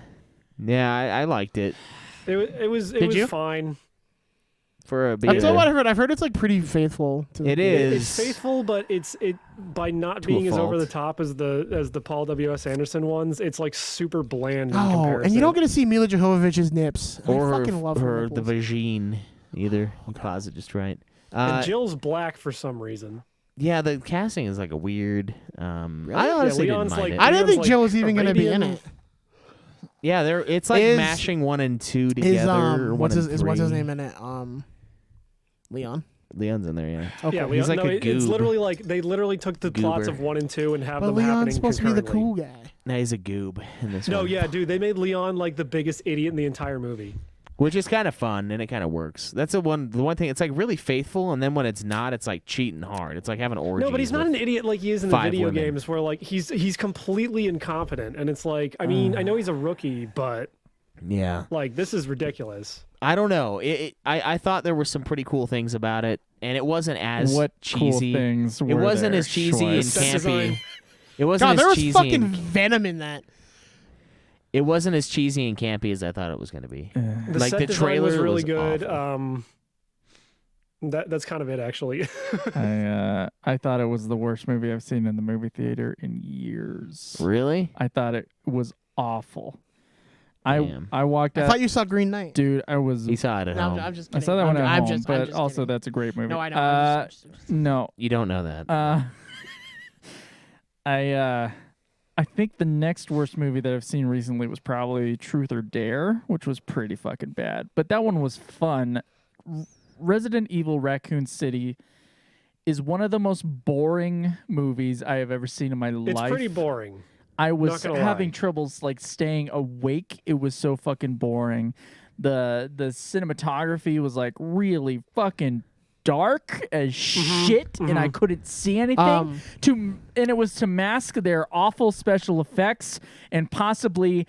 Yeah, I liked it. It was Did you? fine. For a That's all what I've heard. I've heard it's like pretty faithful. To It the is. It's faithful, but it by not To being a as over the fault. top as the Paul W.S. Anderson ones, it's like super bland in Oh, comparison. and you don't get to see Mila Jovovich's nips. Or I fucking love her the nipples. vagine either. You pause it just right. And Jill's black for some reason. Yeah, the casting is like a weird. I Yeah, honestly Leon's didn't mind like- it. I didn't think Leon's Jill like was even going to be in Arabian. it. Yeah, it's like Is- mashing 1 and 2 together. Is or what's 1 his and what's his 3. name in it? Leon. Leon's in there, yeah. Okay. Yeah, He's Leon, like a it's goob. literally like they literally took the plots Goober. of 1 and 2 and have But them Leon's happening supposed to be the concurrently. cool guy. Now he's a goob in this No, one. yeah, dude, they made Leon like the biggest idiot in the entire movie. Which is kind of fun and it kind of works. That's the one thing. It's like really faithful, and then when it's not, it's like cheating hard. It's like having orgies. No, but he's not with- an idiot like he is in the 5 video women. games, where like he's completely incompetent, and it's like, I mean, I know he's a rookie, but Yeah. like this is ridiculous. I don't know. I thought there were some pretty cool things about it, and it wasn't as What cheesy. cool things were It wasn't there, as cheesy and Schwartz? Set design. campy. It wasn't God, as there was cheesy. fucking and, venom in that. it wasn't as cheesy and campy as I thought it was going to be. The Like, set the design was trailer really was good. awful. That's kind of it, actually. I thought it was the worst movie I've seen in the movie theater in years. Really? I thought it was awful. Damn. I walked I out. thought you saw Green Knight. Dude, I was. He saw it at No, home. I'm just I kidding. saw that one at I'm home, just, but I'm just also kidding. that's a great movie. No, I know. I'm just No. You don't know that. I think the next worst movie that I've seen recently was probably Truth or Dare, which was pretty fucking bad. But that one was fun. Resident Evil Raccoon City is one of the most boring movies I have ever seen in my It's life. pretty boring. I was gonna having lie. troubles like staying awake. It was so fucking boring. The cinematography was like really fucking dark as shit, and I couldn't see anything. And it was to mask their awful special effects and possibly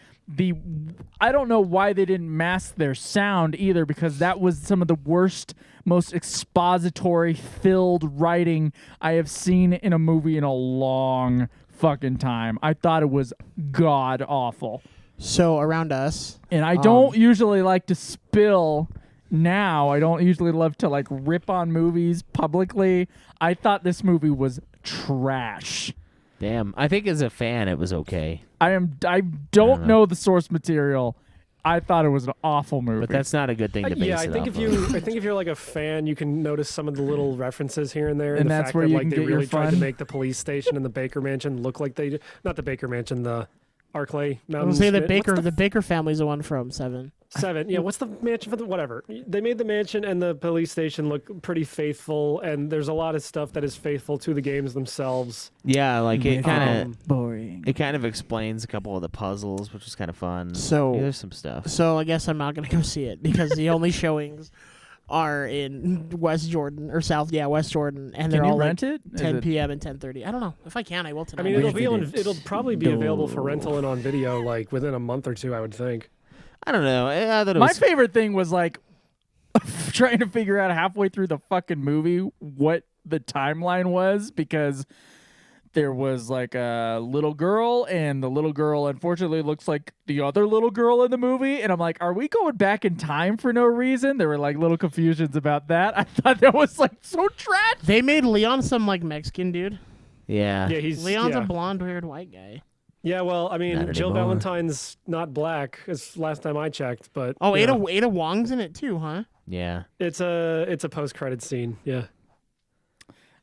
I don't know why they didn't mask their sound either, because that was some of the worst, most expository filled writing I have seen in a movie in a long fucking time. I thought it was god awful. So around us, And I don't usually like to spill now. I don't usually love to like rip on movies publicly. I thought this movie was trash. Damn. I think as a fan, it was okay. I don't know the source material. I thought it was an awful movie. But that's not a good thing to base Yeah, I it think off I think if you're like a fan, you can notice some of the little references here and there, And the that's fact where that you like can they get your really tried to fun. make the police station and the Baker Mansion look like they not the Baker Mansion, the Arclay I Mountain. was say the What's Baker. the The Baker family's the one from Seven. 7. Yeah, what's the mansion for the whatever? They made the mansion and the police station look pretty faithful, and there's a lot of stuff that is faithful to the games themselves. Yeah, like it kind of boring. it kind of explains a couple of the puzzles, which is kind of fun. So- Yeah, there's some stuff. So I guess I'm not gonna go see it because the only showings are in West Jordan or South. Yeah, West Jordan, and they're Can you all rent like it? Is 10 it- p.m. and 10:30. I don't know if I can. I will I tonight. mean, it'll probably be No. available for rental and on video like within a month or two, I would think. I don't know. I thought it My was favorite thing was like trying to figure out halfway through the fucking movie what the timeline was, because there was like a little girl, and the little girl unfortunately looks like the other little girl in the movie, and I'm like, are we going back in time for no reason? There were like little confusions about that. I thought that was like so trash. They made Leon some like Mexican dude. yeah. Yeah, he's Leon's yeah. a blonde-haired white guy. Yeah, well, I mean, Not Jill anymore. Valentine's not black as last time I checked, but Oh, yeah. Ada Wong's in it too, huh? Yeah. It's a post-credit scene. Yeah.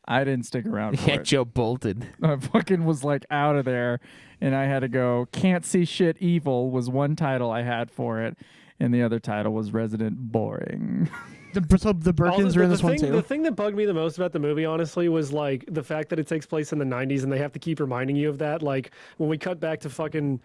I didn't stick around for Yeah, it. Joe bolted. I fucking was like out of there, and I had to go. Can't See Shit Evil was one title I had for it, and the other title was Resident Boring. The Birkins Also, are in this one The too. thing that bugged me the most about the movie, honestly, was like the fact that it takes place in the 90s and they have to keep reminding you of that. Like when we cut back to fucking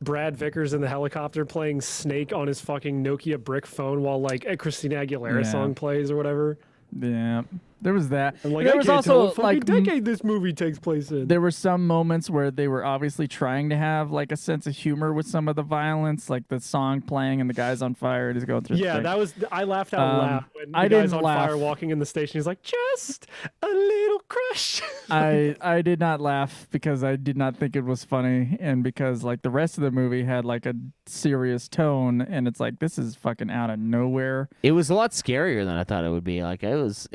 Brad Vickers in the helicopter playing Snake on his fucking Nokia brick phone while like a Christina Aguilera Yeah. song plays or whatever. Yeah, there was that. I'm like, there I was can't tell also what fucking like decade this movie takes place in. there were some moments where they were obviously trying to have like a sense of humor with some of the violence, like the song playing and the guy's on fire and he's going through. Yeah, the that was. I laughed out loud when I the guy's didn't on laugh. fire walking in the station. He's like, just a little crush. I did not laugh because I did not think it was funny, and because like the rest of the movie had like a serious tone, and it's like this is fucking out of nowhere. It was a lot scarier than I thought it would be. Like it was.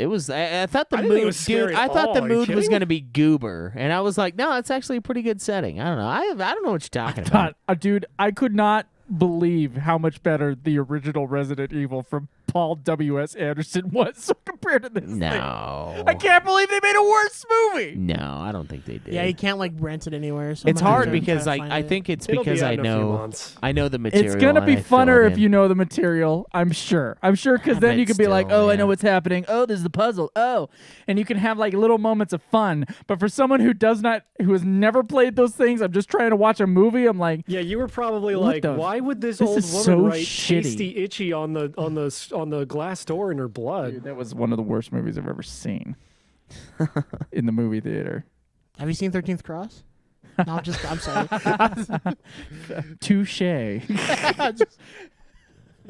I thought the I didn't think it mood, was scary dude. at I thought the all. Are you mood was kidding? going to be goober, and I was like, no, it's actually a pretty good setting. I don't know. I don't know what you're talking about. Dude, I could not believe how much better the original Resident Evil from Paul W.S. Anderson was compared to this thing. No, I can't believe they made a worse movie. No, I don't think they did. Yeah, you can't like rent it anywhere. So It's I'm gonna hard have to because try to I find it. think it's It'll be because out I in a few know months. I know the material. It's gonna and be I fill funner it if in. you know the material. I'm sure because then but you could be like, still, oh, I yeah. know what's happening. Oh, there's the puzzle. Oh, and you can have like little moments of fun. But for someone who has never played those things, I'm just trying to watch a movie. I'm like, Yeah, you were probably What like, the- why would this this old is woman so write shitty. tasty itchy on the glass door in her blood? dude, that was one of the worst movies I've ever seen in the movie theater. Have you seen 13th Cross? No, I'm sorry. Touche.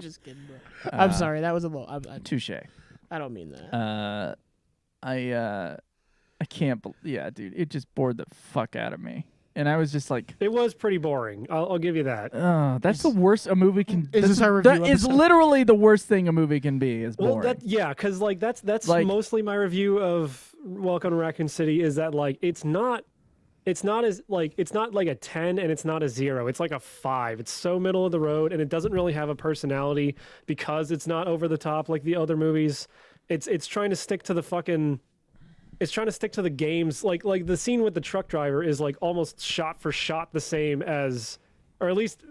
just kidding, bro. I'm sorry. That was a little. Touche. I don't mean that. I can't. Yeah, dude, it just bored the fuck out of me, and I was just like, It was pretty boring. I'll give you that. oh, that's the worst a movie can. Is this our That review is episode? literally the worst thing a movie can be. Is boring. Well, because like that's Like- mostly my review of Welcome to Raccoon City. Is that like it's not like a 10 and it's not a 0. It's like a 5. It's so middle of the road and it doesn't really have a personality because it's not over the top like the other movies. It's trying to stick to the fucking. It's trying to stick to the games. Like the scene with the truck driver is like almost shot for shot the same as, or at least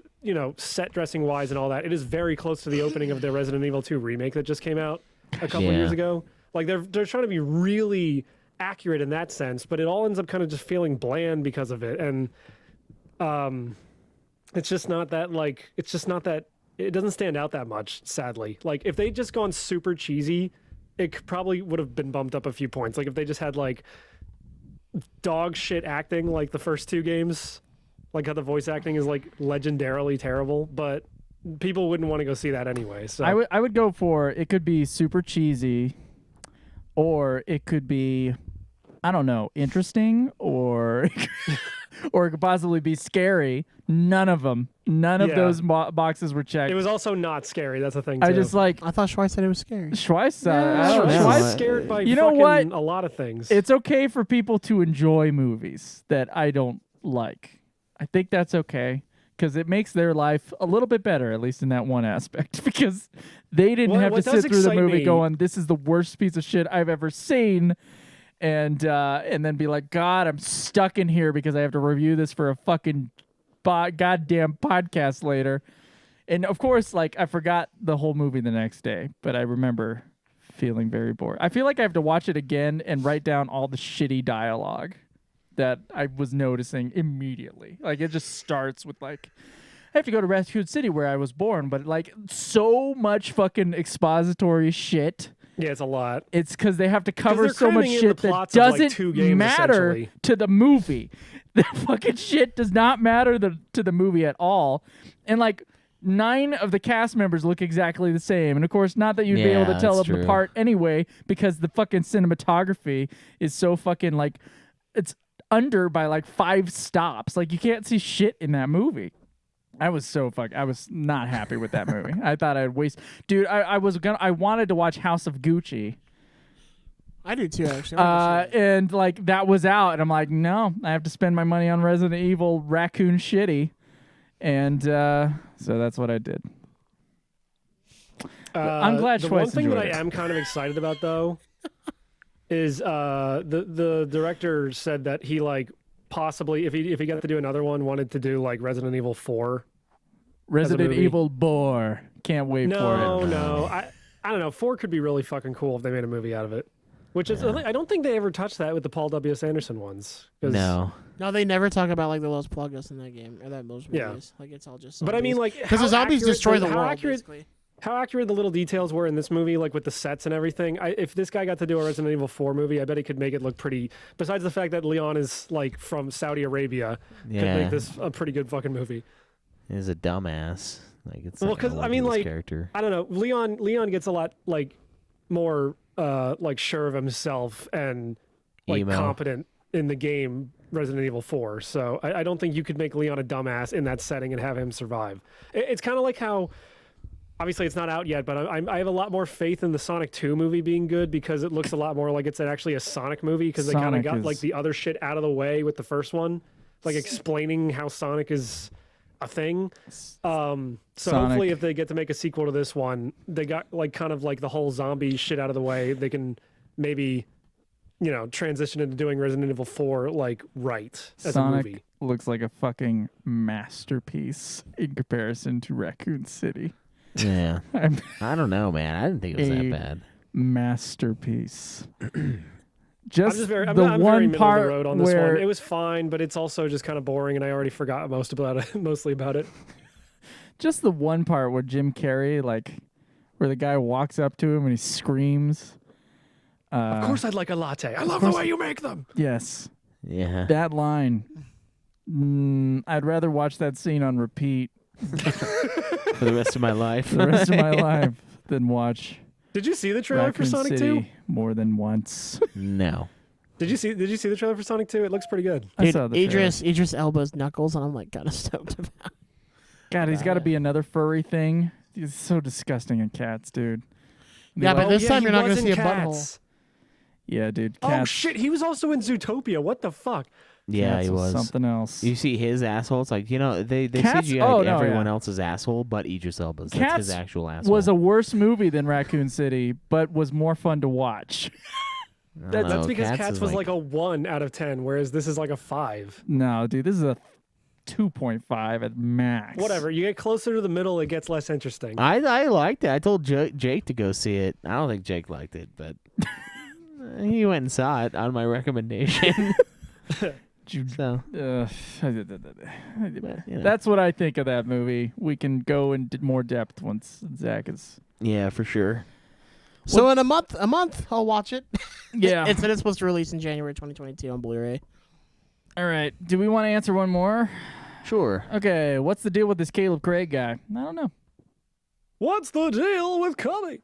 set dressing wise and all that. It is very close to the opening of the Resident Evil 2 remake that just came out a couple Yeah. years ago. Like they're trying to be really accurate in that sense, but it all ends up kind of just feeling bland because of it. And it's just not that it doesn't stand out that much, sadly. Like if they'd just gone super cheesy, probably would have been bumped up a few points. Like if they just had like dog shit acting like the first 2 games, like how the voice acting is like legendarily terrible, but people wouldn't want to go see that anyway. So I would go for it could be super cheesy, or it could be, I don't know, interesting, or or it could possibly be scary. None of them. None of Yeah. those boxes were checked. it was also not scary. That's the thing. I too. just like I thought Schweiss said it was scary. Schweiss. Yeah, I don't know. Schweiss- I was Schweiss- scared by You know fucking what? a lot of things. It's okay for people to enjoy movies that I don't like. I think that's okay because it makes their life a little bit better, at least in that one aspect, because they didn't have to what does sit through the excite movie me- going, "This is the worst piece of shit I've ever seen," and then be like, "God, I'm stuck in here because I have to review this for a fucking goddamn podcast later." And of course, like I forgot the whole movie the next day, but I remember feeling very bored. I feel like I have to watch it again and write down all the shitty dialogue that I was noticing immediately. Like it just starts with like, I have to go to Raccoon City where I was born, but like so much fucking expository shit. Yeah, it's a lot. It's because they have to cover they're so much cramming in shit the that plots of, like, doesn't 2 games, matter essentially. to the movie. The fucking shit does not matter to the movie at all. And like 9 of the cast members look exactly the same. And of course, not that you'd be able Yeah, to tell that's them true. apart anyway, because the fucking cinematography is so fucking like, it's under by like 5 stops. Like you can't see shit in that movie. I was not happy with that movie. I thought I'd waste. Dude, I wanted to watch House of Gucci. I do too, actually. I wanna see it. And like that was out, and I'm like, no, I have to spend my money on Resident Evil Raccoon Shitty, and so that's what I did. I'm glad the Schweiss one thing that enjoyed I it. am kind of excited about though is the director said that he like possibly if he got to do another one wanted to do like Resident Evil 4. Resident movie. Evil Bore. Can't wait for it. No, I don't know. 4 could be really fucking cool if they made a movie out of it. Which is, I don't think they ever touched that with the Paul W.S. Anderson ones. No. No, they never talk about like the Los Plagas in that game or those Yeah. movies. Like it's all just. But I mean, like, because the zombies destroy the world. Basically. How accurate the little details were in this movie, like with the sets and everything. If this guy got to do a Resident Evil 4 movie, I bet he could make it look pretty. Besides the fact that Leon is like from Saudi Arabia, could make this a pretty good fucking movie. He's a dumbass. Like it's because I mean, like, character. I don't know. Leon gets a lot like more like sure of himself and like Emo. competent in the game Resident Evil 4. So I don't think you could make Leon a dumbass in that setting and have him survive. It's kind of like how. Obviously, it's not out yet, but I have a lot more faith in the Sonic 2 movie being good because it looks a lot more like it's actually a Sonic movie because they kind of got like the other shit out of the way with the first one, like explaining how Sonic is a thing. So hopefully, if they get to make a sequel to this one, they got like kind of like the whole zombie shit out of the way. They can maybe, transition into doing Resident Evil 4 like right as a movie. Looks like a fucking masterpiece in comparison to Raccoon City. Yeah. I don't know, man. I didn't think it was that bad. Masterpiece. I'm very middle of the road on this one. It was fine, but it's also just kind of boring, and I already forgot mostly about it. Just the one part where Jim Carrey, like, where the guy walks up to him and he screams. Of course I'd like a latte. I love the way you make them. Yes. Yeah. That line. I'd rather watch that scene on repeat For the rest of my life. Than watch. Did you see the trailer Raccoon for Sonic City 2? more than once. No. Did you see the trailer for Sonic 2? It looks pretty good. I saw the Idris Elba's knuckles, and I'm like kind of stoked about. God, he's got to be another furry thing. He's so disgusting in Cats, dude. Yeah, but this time he you're not going was to see a in butthole. Cats. Yeah, dude. Oh Cats shit, he was also in Zootopia. What the fuck? Yeah, he was was. something else. You see his asshole? It's like, they Cats- CGI'd everyone else's asshole but Idris Elba's. That's Cats his actual asshole. was a worse movie than Raccoon City, but was more fun to watch. I don't That's know, because Cats Cats is was like a 1 out of 10, whereas this is like a 5. No, dude, this is a 2.5 at max. Whatever. You get closer to the middle, it gets less interesting. I liked it. I told Jake to go see it. I don't think Jake liked it, but he went and saw it on my recommendation. So, That's what I think of that movie. We can go into more depth once Zach is. yeah, for sure. So in a month, I'll watch it. Yeah. It's supposed to release in January 2022 on Blu-ray. All right. Do we want to answer one more? Sure. Okay. What's the deal with this Caleb Craig guy? I don't know. What's the deal with Cubby?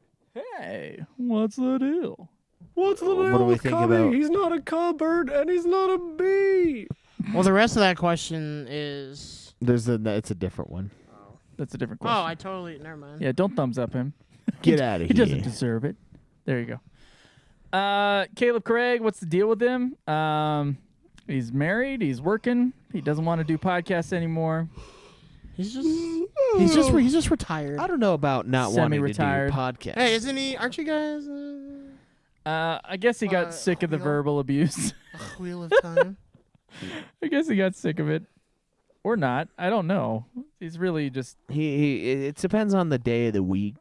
Hey, what's the deal? What's the deal What do we with think Cubby? about- He's not a cupboard and he's not a bee. Well, the rest of that question is. It's a different one. That's a different Oh, question. I totally. Never mind. Yeah, don't thumbs up him. Get out of He here. doesn't deserve it. There you go. Caleb Craig, what's the deal with him? He's married. He's working. He doesn't want to do podcasts anymore. He's just retired. I don't know about not wanting to do Semi-retired. podcasts. Hey, isn't he? Aren't you guys? I guess he got sick of the Wheel? verbal abuse. Wheel of Time. I guess he got sick of it, or not. I don't know. He's really just It depends on the day of the week,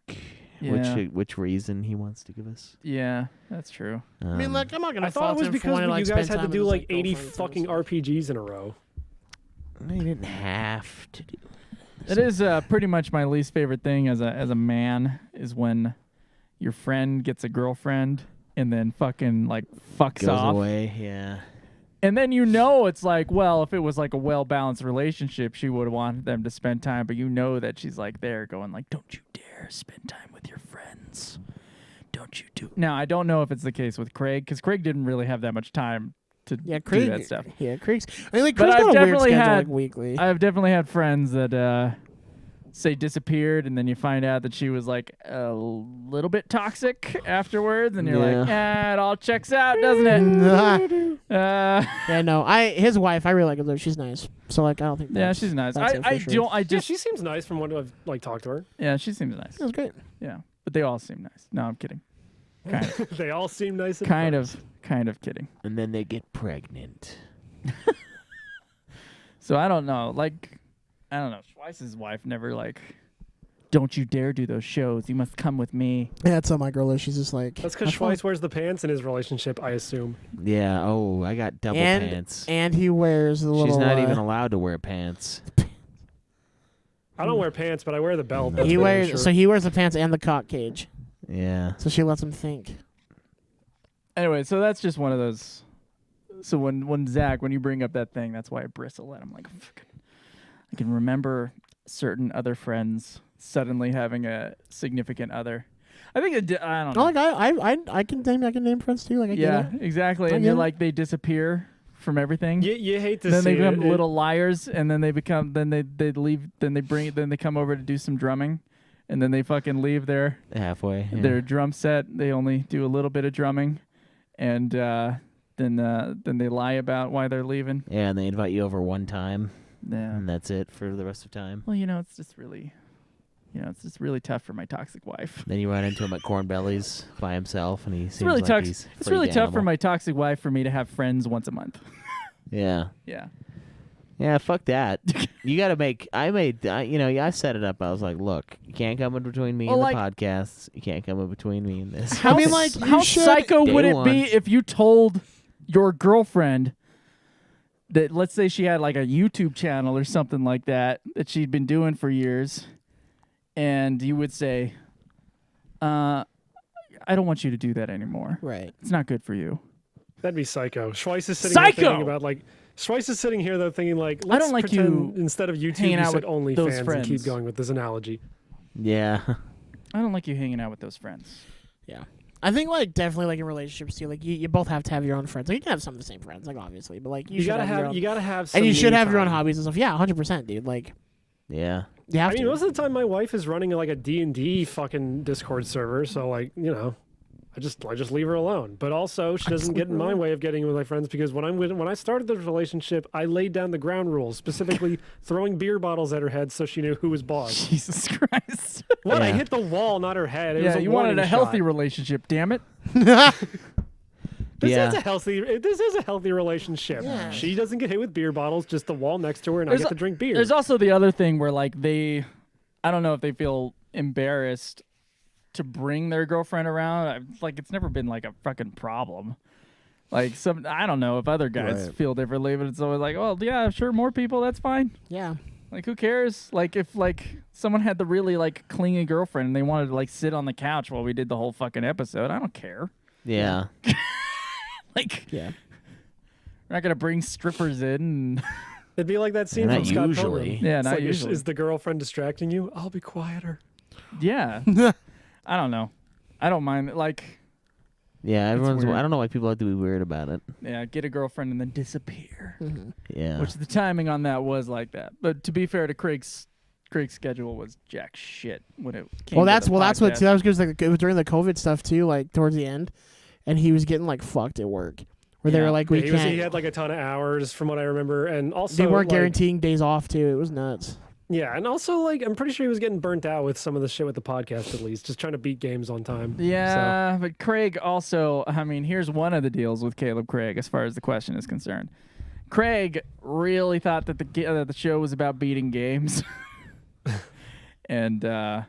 Yeah. which reason he wants to give us. yeah. That's true. I mean, like, I'm not gonna. I thought it fault was him for because wanting to, you guys spend had to time do with his, like 80 girlfriend and fucking stuff. RPGs in a row. No, you didn't have to do. It is pretty much my least favorite thing as a man is when your friend gets a girlfriend and then fucking like fucks Goes off. away, yeah. And then it's like, well, if it was like a well-balanced relationship, she would have wanted them to spend time, but that she's like there going like, don't you dare spend time with your friends. Don't you do. Now, I don't know if it's the case with Craig, because Craig didn't really have that much time to Craig, do that stuff. Yeah, Craig's. I mean, like, But Craig's I've got a weird definitely schedule, had- like weekly. I've definitely had friends that say disappeared, and then you find out that she was like a little bit toxic afterwards, and you're like, it all checks out, doesn't it? Yeah, no. His wife, I really like her. She's nice. So like, I don't think. Yeah, she's nice. that's it for I sure. don't. I Yeah, just. she seems nice from what I've like talked to her. Yeah, she seems nice. That's great. Yeah, but they all seem nice. No, I'm kidding. Kind of. They all seem nice. At kind first. of kidding. And then they get pregnant. So I don't know. Like, I don't know. Schweiss's wife never like don't you dare do those shows. You must come with me. Yeah, that's how my girl is. She's just like. That's because "Have fun." Schweiss wears the pants in his relationship, I assume. Yeah. Oh, I got double pants. And he wears the little. She's not even allowed to wear pants. I don't wear pants, but I wear the belt. No. That's He for wears. sure. So he wears the pants and the cock cage. Yeah. So she lets him think. Anyway, so that's just one of those. So when Zach, when you bring up that thing, that's why I bristle. And I'm like, I can remember certain other friends suddenly having a significant other. I think I don't know. Like I can name friends too. Like I Yeah, get it. exactly. I And get you're it. like they disappear from everything. You hate to Then see they become it. little liars, and then they become. Then they leave. Then they come over to do some drumming, and then they fucking leave their Halfway. Yeah. drum set. They only do a little bit of drumming, and then they lie about why they're leaving. Yeah, and they invite you over one time, Yeah. and that's it for the rest of time. Well, it's just really, it's just really tough for my toxic wife. Then you run into him at Corn Bellies by himself, and he seems It's really like tough. he's It's really freak tough for animal. my toxic wife for me to have friends once a month. Yeah. Yeah. Yeah, fuck that. You got to make. I set it up. I was like, look, you can't come in between me Well, and like- the podcast. You can't come in between me and this. I mean, like, you how should- psycho Day would it one. be if you told your girlfriend that, let's say she had like a YouTube channel or something like that she'd been doing for years, and you would say, I don't want you to do that anymore. Right. It's not good for you. That'd be psycho. Schweiss is sitting Psycho! here thinking about like. Schweiss is sitting here though thinking like, let's don't like pretend you instead of YouTube, hanging you out said with those OnlyFans and friends. keep going with this analogy. Yeah. I don't like you hanging out with those friends. Yeah. I think like definitely like in relationships too. Like you both have to have your own friends. Like you can have some of the same friends, like obviously, but like you should gotta have your own, you gotta have some and you should me have your own time. hobbies and stuff. Yeah, 100%, dude. Like Yeah. you have I mean, to. most of the time my wife is running like a D&D fucking Discord server, so like, I just leave her alone. But also, she doesn't get in my way of getting with my friends because when I started the relationship, I laid down the ground rules, specifically throwing beer bottles at her head so she knew who was boss. Jesus Christ. What? I Yeah. hit the wall, not her head. It was Yeah, a you wanted a warning healthy shot. relationship, damn it. This Yeah. is a healthy relationship. Yeah. She doesn't get hit with beer bottles, just the wall next to her, and I There's get a- to drink beer. There's also the other thing where like I don't know if they feel embarrassed to bring their girlfriend around. Like it's never been like a fucking problem. Like I don't know if other guys Right. feel differently, but it's always like, oh yeah, sure, more people, that's fine. yeah. Like who cares? Like if like someone had the really like clingy girlfriend and they wanted to like sit on the couch while we did the whole fucking episode, I don't care. Yeah. Like Yeah. we're not gonna bring strippers in. And It'd be like that scene Not from Scott usually. Pilgrim. Yeah, It's not like, usually. Is the girlfriend distracting you? I'll be quieter. yeah, I don't know. I don't mind. Like Yeah. Everyone's. weird. I don't know why people have to be weird about it. yeah, get a girlfriend and then disappear. Yeah. Which the timing on that was like that. But to be fair to Craig's schedule was jack shit when it came. Well, to that's the that's what podcast. that was because like it was during the COVID stuff too, like towards the end, and he was getting like fucked at work, where they Yeah. were like, Yeah, we can't. he had like a ton of hours from what I remember, and also they weren't like, guaranteeing days off too. It was nuts. Yeah, and also like I'm pretty sure he was getting burnt out with some of the shit with the podcast at least, just trying to beat games on time. Yeah, but Craig also. I mean, here's one of the deals with Caleb Craig as far as the question is concerned. Craig really thought that the show was about beating games, and I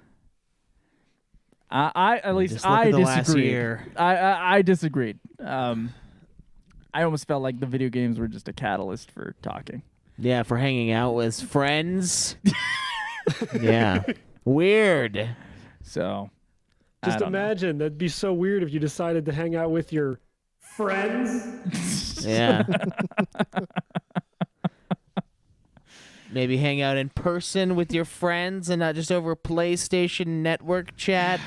at least Just look I at the last disagreed. year. I disagreed. I almost felt like the video games were just a catalyst for talking. Yeah, for hanging out with friends. Yeah. Weird. So I Just don't know. imagine that'd be so weird if you decided to hang out with your friends. Yeah. Maybe hang out in person with your friends and not just over PlayStation Network chat.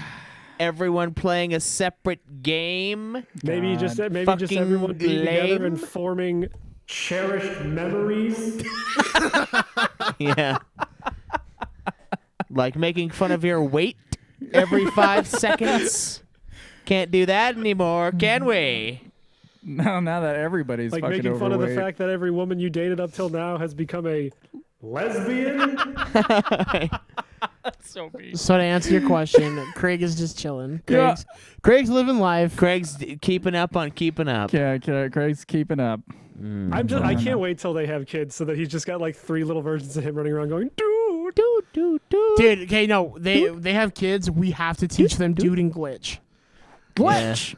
Everyone playing a separate game. Maybe just Fucking everyone being together lame. and forming cherished memories. Yeah. Like making fun of your weight every 5 seconds. Can't do that anymore, can we? Now that everybody's Like fucking making fun of the overweight. fact that every woman you dated up till now has become a lesbian. so mean. So to answer your question, Craig is just chilling. Yeah. Craig's living life. Craig's keeping up on keeping up. Craig's keeping up. I can't wait till they have kids so that he's just got like 3 little versions of him running around going, dude, dude, dude. Dude. Dude, okay, no, they have kids. We have to teach them dude and glitch. Glitch.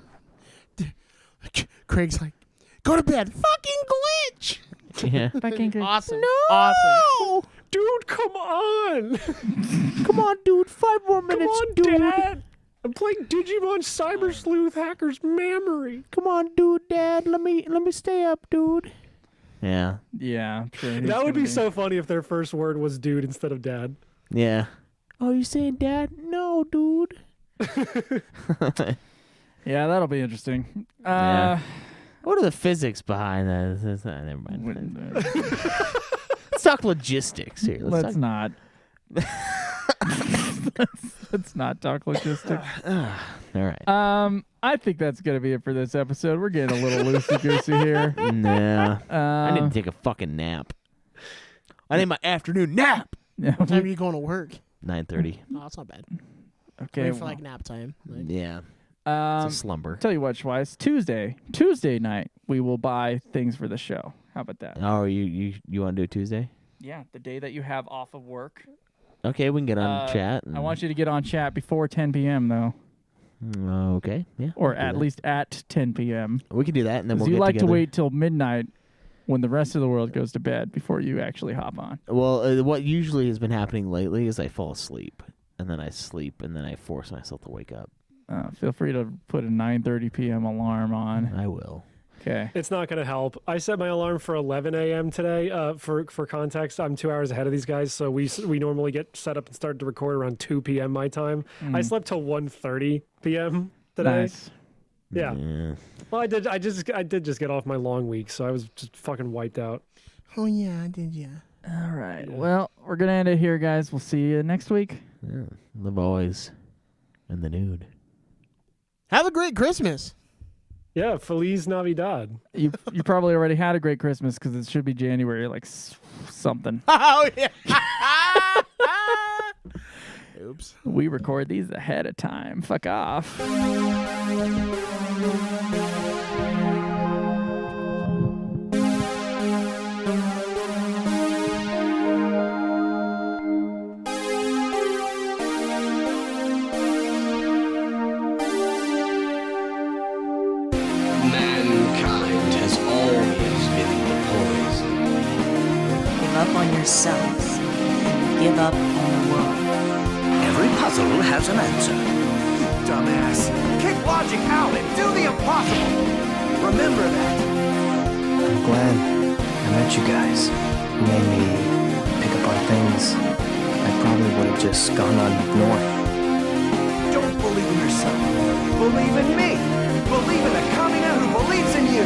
Craig's like, go to bed. Fucking glitch. Yeah. Awesome. No! Awesome. Dude, come on! Come on, dude. 5 more Come minutes, on, dude. Dad! I'm playing Digimon Cyber Sleuth Hacker's Memory. Come on, dude, Dad. Let me stay up, dude. Yeah. Yeah, true. That would be so funny if their first word was dude instead of dad. Yeah. Oh, you saying Dad? No, dude. Yeah, that'll be interesting. Yeah. What are the physics behind that? Never mind. Let's talk logistics here. Let's not. Let's not talk logistics. All right. I think that's gonna be it for this episode. We're getting a little loosey goosey here. Nah. I need to take a fucking nap. I need my afternoon nap. What time are you going to work? 9:30. Oh, that's not bad. Okay. Wait for like nap time. Like, Yeah. It's a slumber. Tell you what, Schweiss, Tuesday night, we will buy things for the show. How about that? Oh, you want to do it Tuesday? Yeah, the day that you have off of work. Okay, we can get on chat. I want you to get on chat before 10 p.m. though, Okay, yeah. or we'll do at that. least at 10 p.m. We can do that, and then Because we'll you get like together. to wait till midnight when the rest of the world goes to bed before you actually hop on. Well, what usually has been happening lately is I fall asleep, and then I sleep, and then I force myself to wake up. Feel free to put a 9:30 p.m. alarm on. I will. Okay. It's not going to help. I set my alarm for 11 a.m. today. For context, I'm 2 hours ahead of these guys, so we normally get set up and start to record around 2 p.m. my time. I slept till 1:30 p.m. today. Nice. Yeah. Yeah. Well, I did just get off my long week, so I was just fucking wiped out. oh yeah, I did. Yeah. All right. Well, we're gonna end it here, guys. We'll see you next week. Yeah. The boys and the nude. Have a great Christmas. Yeah, Feliz Navidad. You probably already had a great Christmas because it should be January, like something. Oh yeah. Oops. We record these ahead of time. Fuck off. Mankind has always been the poison. Give up on yourselves. Give up on the world. Every puzzle has an answer. Dumbass. Kick logic out and do the impossible. Remember that. I'm glad I met you guys. You made me pick up on things I probably would have just gone on north. Don't believe in yourself. Believe in me. Believe in a Kamina who believes in you.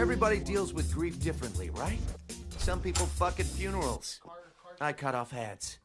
Everybody deals with grief differently, right? Some people fuck at funerals. I cut off heads.